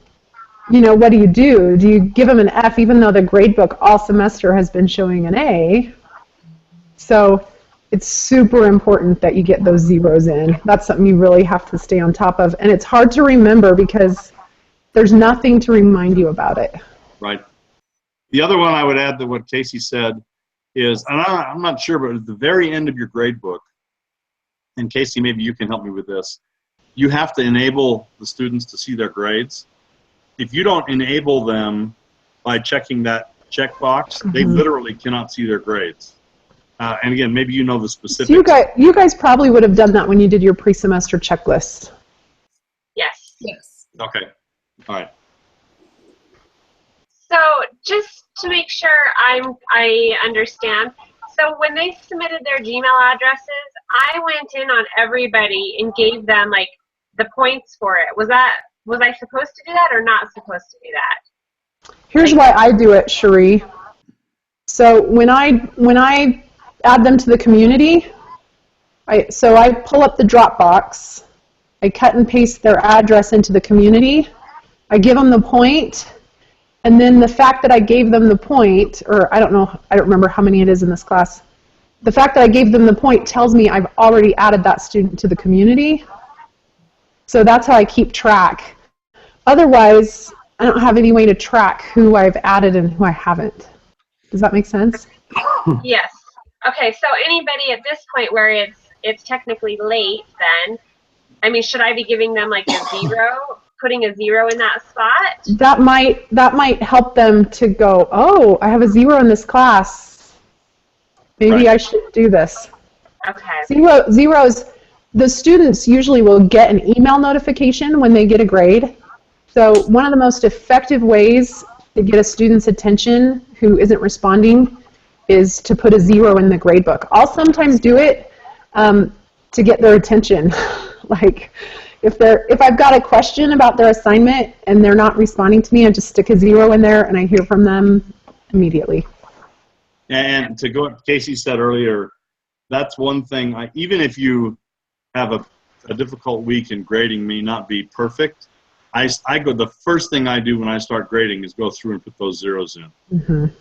you know, what do? Do you give them an F even though the grade book all semester has been showing an A? So it's super important that you get those zeros in. That's something you really have to stay on top of. And it's hard to remember because there's nothing to remind you about it. Right. The other one I would add to what Casey said is, and I'm not sure, but at the very end of your grade book, and Casey, maybe you can help me with this, you have to enable the students to see their grades. If you don't enable them by checking that checkbox, they literally cannot see their grades. And again, maybe you know the specifics. So you guys probably would have done that when you did your pre-semester checklist. Yes. Yes. Okay. All right. So just to make sure I understand, so when they submitted their Gmail addresses, I went in on everybody and gave them like the points for it. Was I supposed to do that or not supposed to do that? Here's why I do it, Cherie. So when I add them to the community, I pull up the Dropbox, I cut and paste their address into the community, I give them the point, and then the fact that I gave them the point, or I don't remember how many it is in this class, the fact that I gave them the point tells me I've already added that student to the community. So that's how I keep track. Otherwise, I don't have any way to track who I've added and who I haven't. Does that make sense? Yes. Okay, so anybody at this point where it's technically late then, I mean, should I be giving them like a 0, putting a 0 in that spot? That might help them to go, oh, I have a 0 in this class. Maybe Right. I should do this. Okay. Zeros, the students usually will get an email notification when they get a grade. So one of the most effective ways to get a student's attention who isn't responding is to put a 0 in the grade book. I'll sometimes do it to get their attention. Like if I've got a question about their assignment and they're not responding to me, I just stick a 0 in there and I hear from them immediately. And to go what Casey said earlier, that's one thing. Even if you have a difficult week and grading may not be perfect, the first thing I do when I start grading is go through and put those zeros in,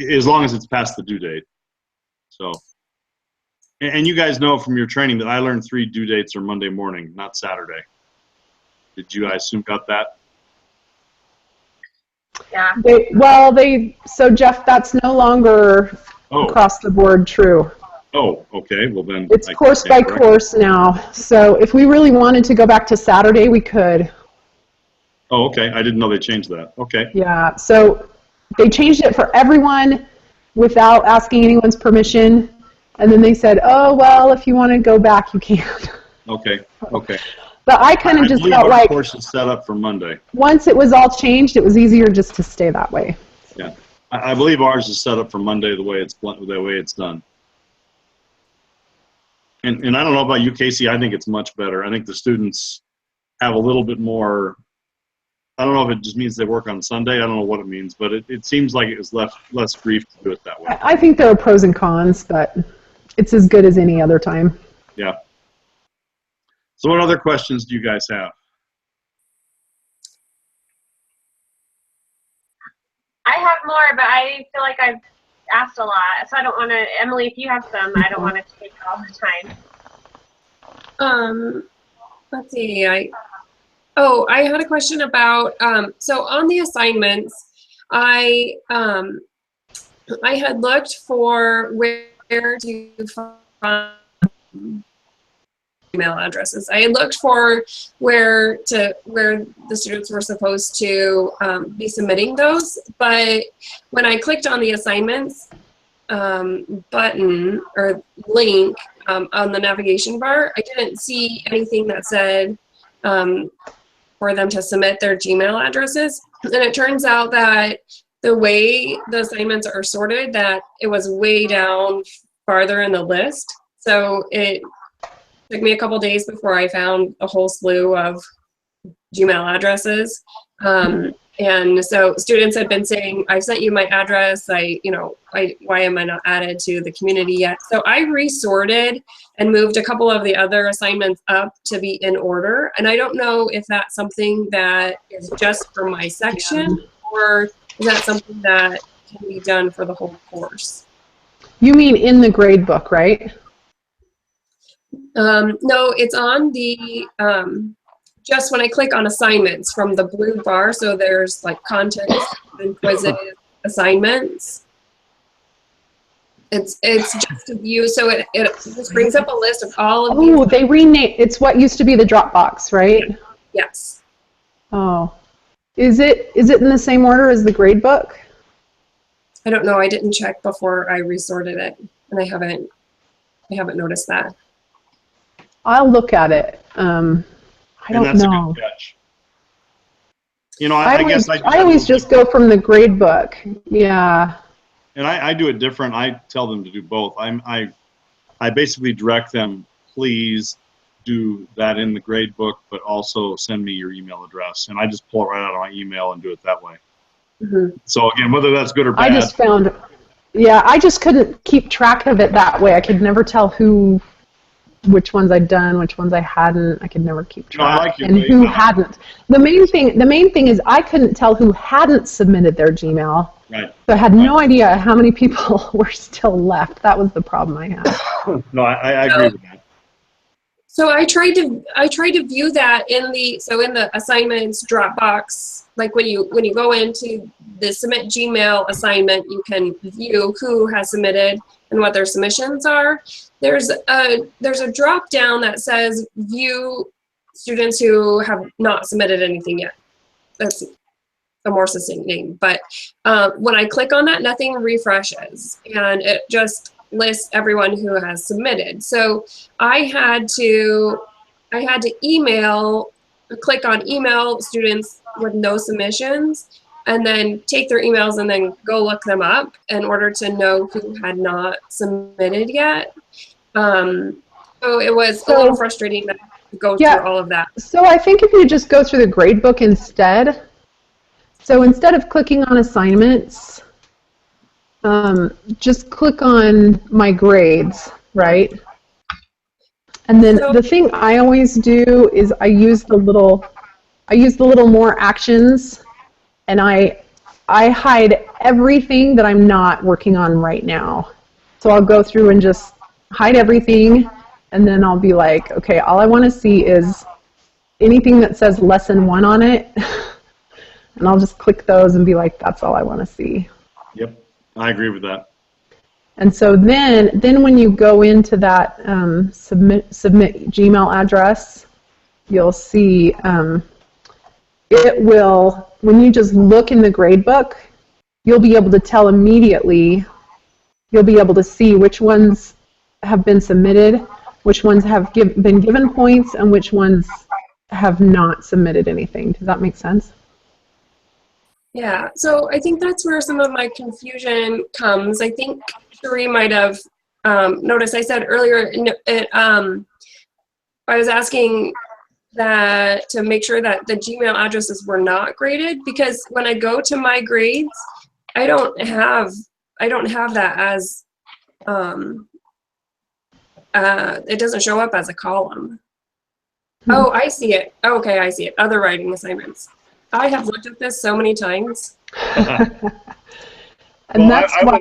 as long as it's past the due date. So, and you guys know from your training that I learned 3 due dates are Monday morning, not Saturday. Did you guys got that? Yeah. So Jeff, that's no longer across the board true. Oh, okay. Well then, it's course by course now. So if we really wanted to go back to Saturday, we could. Oh, okay. I didn't know they changed that. Okay. Yeah. So they changed it for everyone without asking anyone's permission. And then they said, oh, well, if you want to go back, you can. Okay. Okay. But I kind of just felt like course is set up for Monday. Once it was all changed, it was easier just to stay that way. Yeah. I believe ours is set up for Monday the way it's done. And I don't know about you, Casey. I think it's much better. I think the students have a little bit more. I don't know if it just means they work on Sunday. I don't know what it means, but it seems like it was less grief to do it that way. I think there are pros and cons, but it's as good as any other time. Yeah. So what other questions do you guys have? I have more, but I feel like I've asked a lot, so I don't want to. Emily, if you have some, I don't want it to take all the time. Let's see. I had a question about so on the assignments, I had looked for where to find email addresses. I had looked for where the students were supposed to be submitting those, but when I clicked on the assignments button or link on the navigation bar, I didn't see anything that said for them to submit their Gmail addresses. And it turns out that the way the assignments are sorted, that it was way down farther in the list. So it took me a couple days before I found a whole slew of Gmail addresses. And so students had been saying, I sent you my address. Why am I not added to the community yet? So I resorted and moved a couple of the other assignments up to be in order. And I don't know if that's something that is just for my section, or is that something that can be done for the whole course? You mean in the grade book, right? No, it's on the, just when I click on assignments from the blue bar, so there's like content and quizzes, assignments. It's just a view, so it just brings up a list of all of these. Oh, they renamed, it's what used to be the Dropbox, right? Yes. Oh. Is it in the same order as the grade book? I don't know, I didn't check before I resorted it, and I haven't noticed that. I'll look at it. I don't And that's know. a good catch. You know, I guess I always just go from the grade book. Yeah. And I do it different. I tell them to do both. I basically direct them, please do that in the grade book, but also send me your email address. And I just pull it right out of my email and do it that way. Mm-hmm. So again, whether that's good or bad. I just found, I just couldn't keep track of it that way. I could never tell which ones I'd done, which ones I hadn't. I could never keep track. No, I like your and way. who hadn't. The main thing is I couldn't tell who hadn't submitted their Gmail. Right. So I had no idea how many people were still left. That was the problem I had. No, I agree with that. So I tried to view that in the assignments Dropbox. Like when you go into the submit Gmail assignment, you can view who has submitted and what their submissions are. There's a drop down that says view students who have not submitted anything yet. That's a more succinct name. But when I click on that, nothing refreshes, and it just lists everyone who has submitted. So I had to click on email students with no submissions, and then take their emails and then go look them up in order to know who had not submitted yet. So it was a little frustrating to go through all of that. So I think if you just go through the grade book instead, so instead of clicking on assignments, just click on my grades, right? And then the thing I always do is I use the little more actions, and I hide everything that I'm not working on right now. So I'll go through and just hide everything, and then I'll be like, okay, all I want to see is anything that says lesson 1 on it, and I'll just click those and be like, that's all I want to see. Yep, I agree with that. And so then when you go into that submit Gmail address, you'll see it will, when you just look in the grade book, you'll be able to tell immediately, you'll be able to see which ones have been submitted, which ones have been given points, and which ones have not submitted anything. Does that make sense? Yeah, so I think that's where some of my confusion comes. I think Cherie might have noticed I said earlier, I was asking that to make sure that the Gmail addresses were not graded, because when I go to my grades, I don't have that as it doesn't show up as a column. Oh, I see it. Okay, I see it. Other writing assignments. I have looked at this so many times. And that's why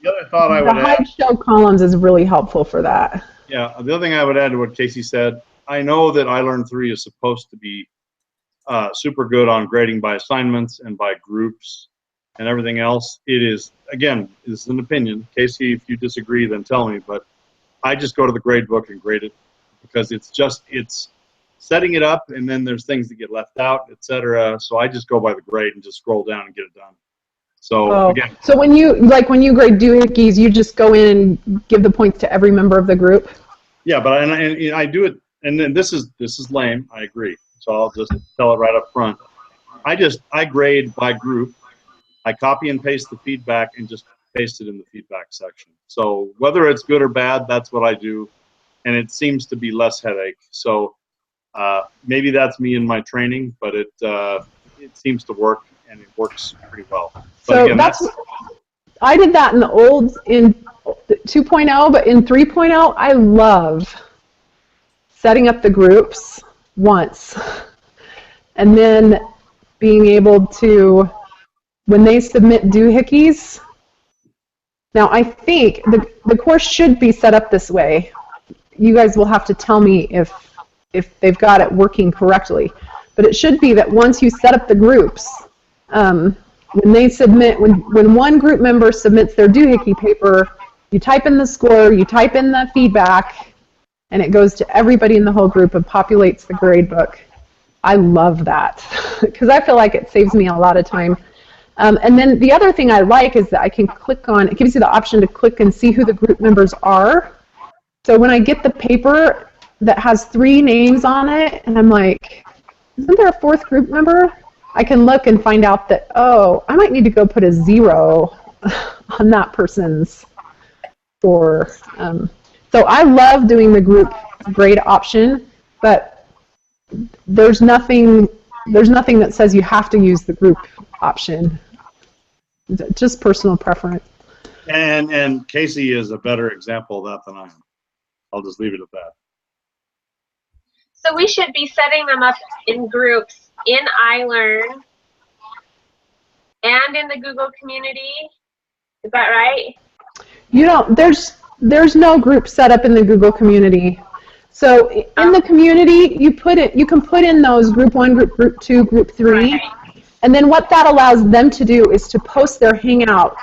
the other thought I would the hide show columns is really helpful for that. Yeah, the other thing I would add to what Casey said, I know that iLearn3 is supposed to be super good on grading by assignments and by groups and everything else. It is, again, this is an opinion. Casey, if you disagree, then tell me, but I just go to the grade book and grade it, because it's setting it up, and then there's things that get left out, etc. So I just go by the grade and just scroll down and get it done. So again. So when you grade doohickeys, you just go in and give the points to every member of the group? Yeah, but and I do it, and then this is lame. I agree. So I'll just tell it right up front. I grade by group. I copy and paste the feedback and just paste it in the feedback section. So whether it's good or bad, that's what I do, and it seems to be less headache. So maybe that's me in my training, but it seems to work. and it works pretty well. But So again, I did that in the old, in 2.0, but in 3.0, I love setting up the groups once and then being able to, when they submit doohickeys, now I think the course should be set up this way. You guys will have to tell me if they've got it working correctly. But it should be that once you set up the groups, when they submit, when one group member submits their doohickey paper, you type in the score, you type in the feedback, and it goes to everybody in the whole group and populates the grade book. I love that because I feel like it saves me a lot of time. And then the other thing I like is that I can click on, it gives you the option to click and see who the group members are. So when I get the paper that has 3 names on it, and I'm like, isn't there a 4th group member? I can look and find out that, oh, I might need to go put a 0 on that person's score. So I love doing the group grade option, but there's nothing that says you have to use the group option. It's just personal preference. and Casey is a better example of that than I am. I'll just leave it at that. So we should be setting them up in groups in iLearn and in the Google community. Is that right? You don't, there's no group set up in the Google community. So in the community, you can put in those group 1, group 2, group 3. Right. And then what that allows them to do is to post their Hangout.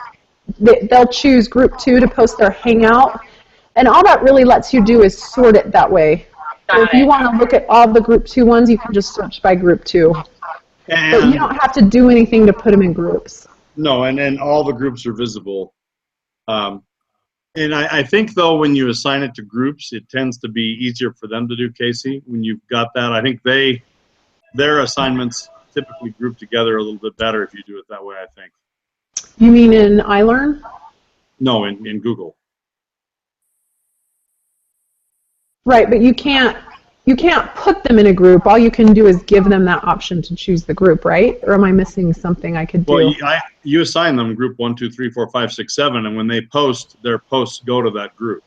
They'll choose group 2 to post their Hangout. And all that really lets you do is sort it that way. So if you want to look at all the group 2 ones, you can just search by group 2. But you don't have to do anything to put them in groups. No, and all the groups are visible. And I think, though, when you assign it to groups, it tends to be easier for them to do, Casey. When you've got that, I think their assignments typically group together a little bit better if you do it that way, I think. You mean in iLearn? No, in Google. Right, but you can't put them in a group. All you can do is give them that option to choose the group, right? Or am I missing something I could do? Well, you assign them group 1, 2, 3, 4, 5, 6, 7, and when they post, their posts go to that group.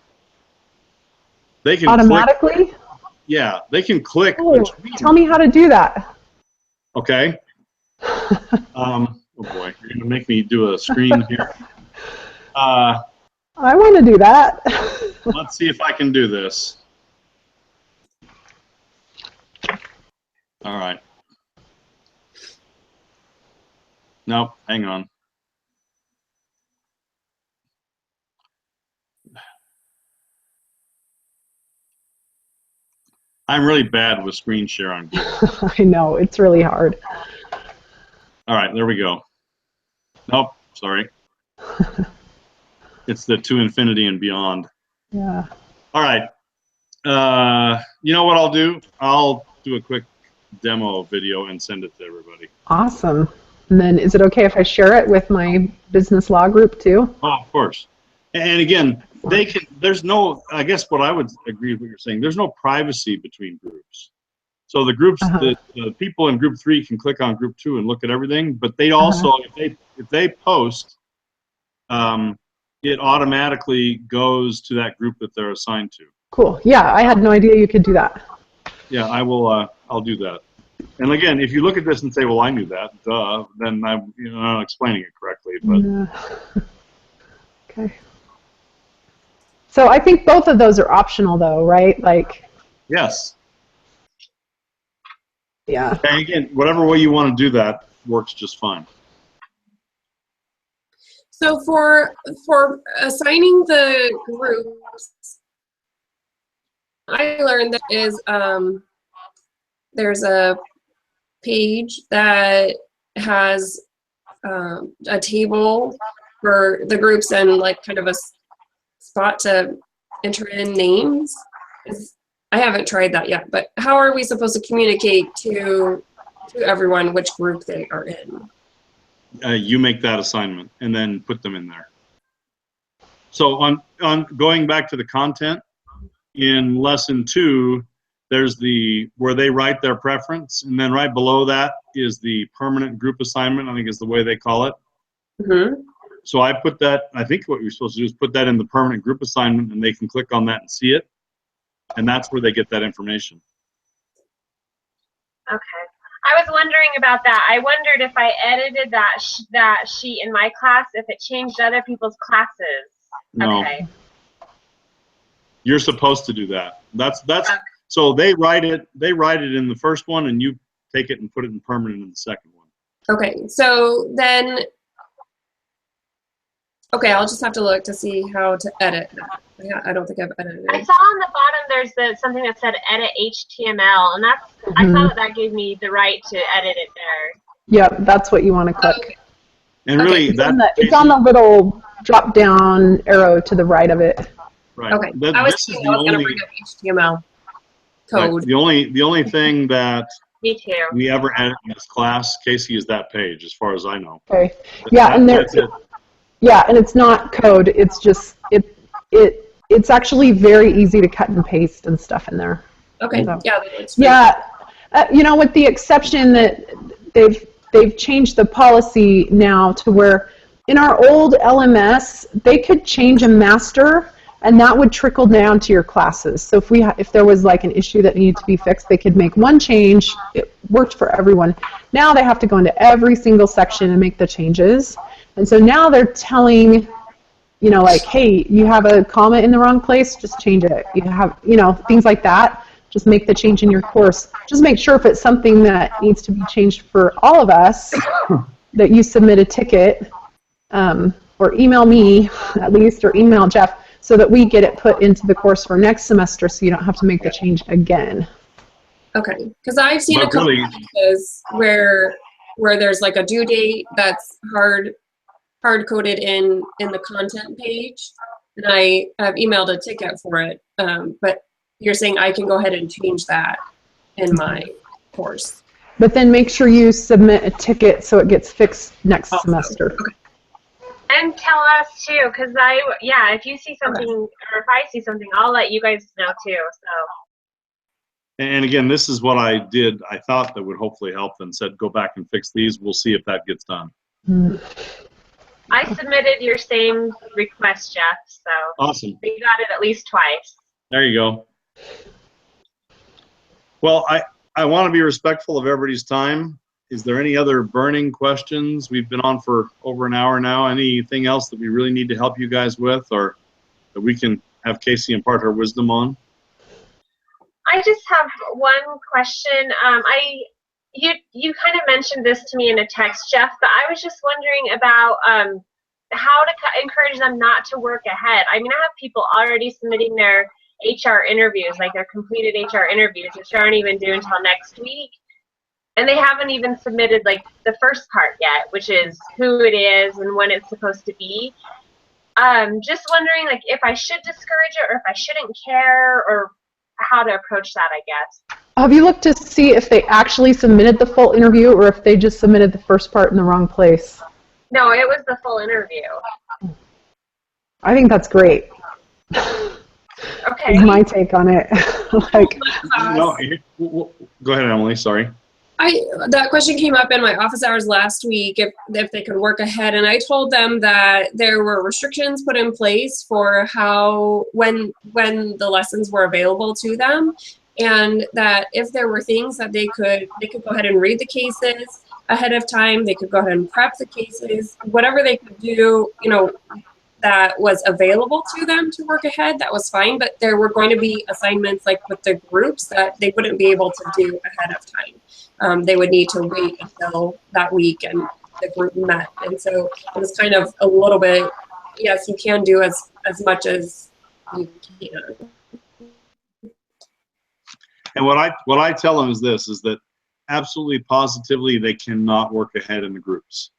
They can automatically? Click, yeah, they can click. Oh, tell me how to do that. Okay. Oh boy, you're gonna make me do a screen here. I want to do that. Let's see if I can do this. All right. Nope, hang on. I'm really bad with screen share on Google. I know, it's really hard. All right, there we go. Nope, sorry. It's the to infinity and beyond. Yeah. All right. You know what I'll do? I'll do a quick demo video and send it to everybody. Awesome. And then is it okay if I share it with my business law group too? Oh, of course. And again, there's no, I guess what I would agree with what you're saying, there's no privacy between groups. So the groups, the people in group 3 can click on group 2 and look at everything, but they also, if they post, it automatically goes to that group that they're assigned to. Cool. Yeah, I had no idea you could do that. Yeah, I will. I'll do that. And again, if you look at this and say, "Well, I knew that," duh, then I'm not explaining it correctly. But okay. So I think both of those are optional, though, right? Like. Yes. Yeah. And again, whatever way you want to do that works just fine. So for assigning the groups, I learned that is there's a page that has a table for the groups and like kind of a spot to enter in names. I haven't tried that yet, but how are we supposed to communicate to everyone which group they are in? You make that assignment and then put them in there. So on going back to the content, in lesson 2, there's where they write their preference, and then right below that is the permanent group assignment, I think is the way they call it. Mm-hmm. So I put that, I think what you're supposed to do is put that in the permanent group assignment, and they can click on that and see it. And that's where they get that information. Okay. I was wondering about that. I wondered if I edited that sheet in my class, if it changed other people's classes. No. Okay. You're supposed to do that. That's Okay. So they write it in the first one, and you take it and put it in permanent in the second one. Okay, so then, okay, I'll just have to look to see how to edit that. I don't think I've edited I it. saw on the bottom there's something that said edit HTML, and that's I thought that gave me the right to edit it there. Yep, that's what you want to click. Okay. And really, It's on the little drop down arrow to the right of it. right. Okay, That, I was this is thinking I was going to bring up HTML code. right, the only thing that Me too. we ever edit in this class, Casey, is that page, as far as I know. Okay. Yeah, and that's it. yeah, and it's not code. It's just it's actually very easy to cut and paste and stuff in there. Okay, So- yeah, that looks great. Yeah, you know, with the exception that they've changed the policy now to where in our old LMS they could change a master and that would trickle down to your classes. So if there was like an issue that needed to be fixed, they could make one change. It worked for everyone. Now they have to go into every single section and make the changes. And so now they're telling, you know, like, hey, you have a comma in the wrong place, just change it. You have, you know, things like that. Just make the change in your course. Just make sure if it's something that needs to be changed for all of us, that you submit a ticket, or email me at least, or email Jeff, so that we get it put into the course for next semester so you don't have to make the change again. Okay, because I've seen But a couple really- of cases where there's like a due date that's hard coded in the content page, and I have emailed a ticket for it. But you're saying I can go ahead and change that in my course. But then make sure you submit a ticket so it gets fixed next Also, semester. okay. And tell us too, because if you see something or if I see something, I'll let you guys know too. So. And again, this is what I did. I thought that would hopefully help, and said, go back and fix these. We'll see if that gets done. I submitted your same request, Jeff, so Awesome. we got it at least twice. There you go. Well, I want to be respectful of everybody's time. Is there any other burning questions? We've been on for over an hour now. Anything else that we really need to help you guys with, or that we can have Casey impart her wisdom on? I just have one question. You kind of mentioned this to me in a text, Jeff, but I was just wondering about how to encourage them not to work ahead. I mean, I have people already submitting their HR interviews, like their completed HR interviews, which aren't even due until next week. And they haven't even submitted like the first part yet, which is who it is and when it's supposed to be. Just wondering like if I should discourage it or if I shouldn't care, or how to approach that, I guess. Have you looked to see if they actually submitted the full interview or if they just submitted the first part in the wrong place? No, it was the full interview. I think that's great. Okay. Is my take on it. Like, No, go ahead, Emily. Sorry. That question came up in my office hours last week, if they could work ahead, and I told them that there were restrictions put in place for when the lessons were available to them, and that if there were things that they could go ahead and read the cases ahead of time, they could go ahead and prep the cases, whatever they could do, you know, that was available to them to work ahead, that was fine, but there were going to be assignments like with the groups that they wouldn't be able to do ahead of time. They would need to wait until that week and the group met. And so it was kind of a little bit, yes, you can do as much as you can. And what I tell them is this, is that absolutely positively they cannot work ahead in the groups.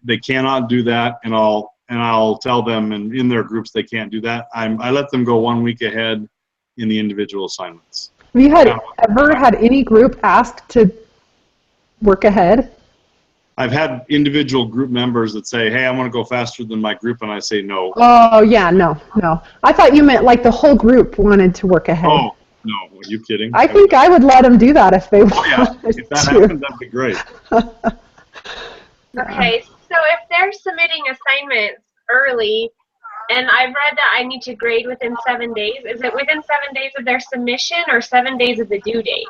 They cannot do that, and I'll tell them in their groups they can't do that. I let them go 1 week ahead in the individual assignments. have you ever had any group ask to work ahead? I've had individual group members that say, hey, I want to go faster than my group, and I say no. Oh, yeah, no. I thought you meant like the whole group wanted to work ahead. Oh, no, Are you kidding? I think I would let them do that if they Oh, yeah. wanted If that to. happened, that'd be great. Okay, so if they're submitting assignments early, and I've read that I need to grade within 7 days, is it within 7 days of their submission or 7 days of the due date?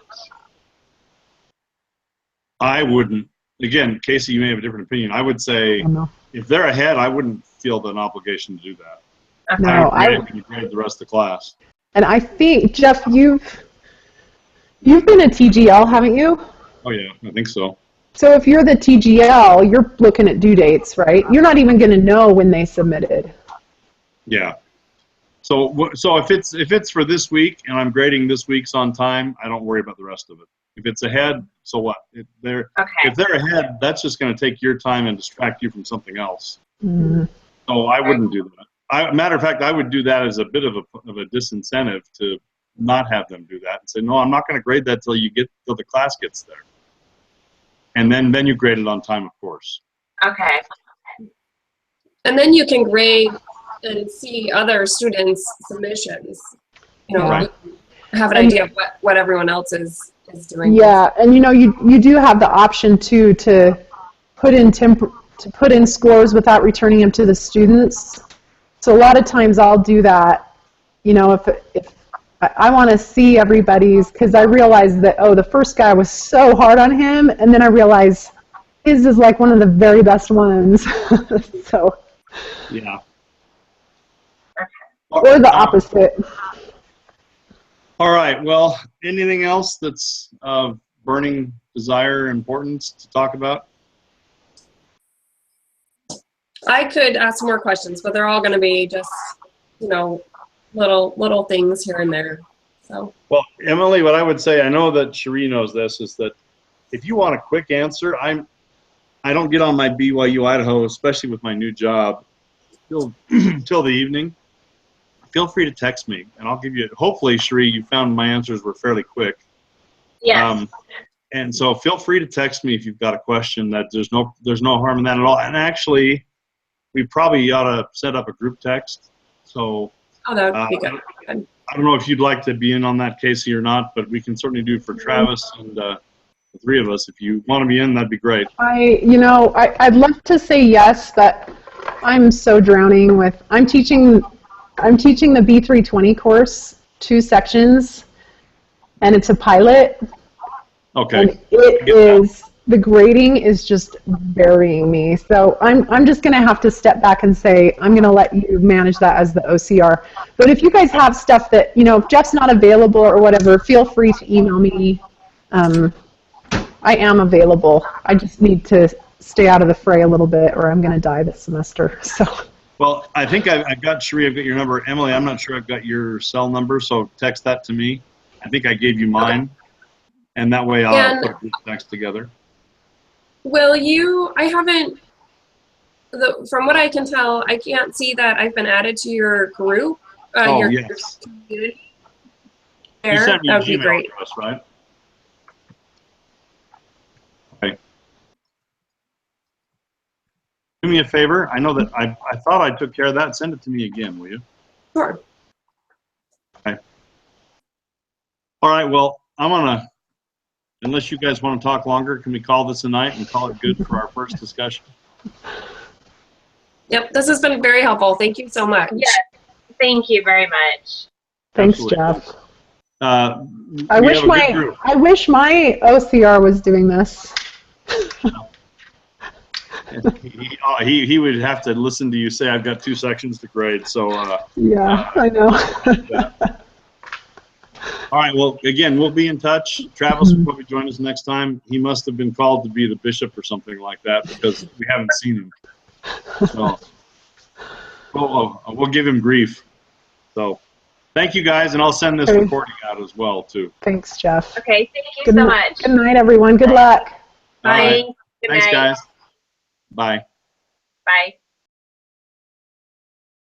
I wouldn't. Again, Casey, you may have a different opinion. I would say if they're ahead, I wouldn't feel an obligation to do that. No, I would grade the rest of the class. And I think, Jeff, you've been a TGL, haven't you? Oh, yeah, I think so. So if you're the TGL, you're looking at due dates, right? You're not even going to know when they submitted. Yeah. So if it's for this week and I'm grading this week's on time, I don't worry about the rest of it. If it's ahead, so what? If they're ahead, that's just going to take your time and distract you from something else. Mm-hmm. So I wouldn't do that. Matter of fact, I would do that as a bit of a disincentive to not have them do that and say, no, I'm not going to grade that till the class gets there. And then you grade it on time, of course. Okay. And then you can grade and see other students' submissions. You know, Right. have an idea of what everyone else is doing. Yeah, and you do have the option too to put in scores without returning them to the students. So a lot of times I'll do that. If I want to see everybody's, because I realize that, the first guy was so hard on him, and then I realize his is like one of the very best ones. So. Yeah. Or the opposite. All right. Well, anything else that's of burning desire, importance to talk about? I could ask more questions, but they're all going to be just, little things here and there. So. Well, Emily, what I would say, I know that Cherie knows this, is that if you want a quick answer, I don't get on my BYU Idaho, especially with my new job, till the evening. Feel free to text me, and I'll give you. Hopefully, Cherie, you found my answers were fairly quick. Yes. And so, feel free to text me if you've got a question. That there's no harm in that at all. And actually, we probably ought to set up a group text. So. Oh, that would be good. I don't know if you'd like to be in on that, Casey, or not, but we can certainly do it for Travis and the three of us. If you want to be in, that'd be great. I'd love to say yes, but I'm so drowning with. I'm teaching the B320 course, 2 sections, and it's a pilot. Okay. And the grading is just burying me. So I'm just going to have to step back and say, I'm going to let you manage that as the OCR. But if you guys have stuff that, if Jeff's not available or whatever, feel free to email me. I am available. I just need to stay out of the fray a little bit or I'm going to die this semester. So. Well, I think I've got Cherie, I've got your number. Emily, I'm not sure I've got your cell number, so text that to me. I think I gave you mine. And that way I'll put a group text together. Will you, from what I can tell, I can't see that I've been added to your group. Yes. Community. You sent me a That would be Gmail great. address, right? Okay. Do me a favor. I know that I thought I took care of that. Send it to me again, will you? Sure. Okay. All right. Well, unless you guys want to talk longer, can we call this a night and call it good for our first discussion? Yep, this has been very helpful. Thank you so much. Yes. Thank you very much. Thanks, Absolutely. Jeff. I wish my OCR was doing this. He would have to listen to you say, I've got 2 sections to grade. So yeah, I know. All right. Well, again, we'll be in touch. Travis will probably join us next time. He must have been called to be the bishop or something like that because we haven't seen him. So we'll give him grief. So thank you guys, and I'll send this recording out as well too. Thanks, Jeff. Okay. Thank you so much. Good night, everyone. Good luck. Bye. All right. Good Thanks, night. guys. Bye. Bye.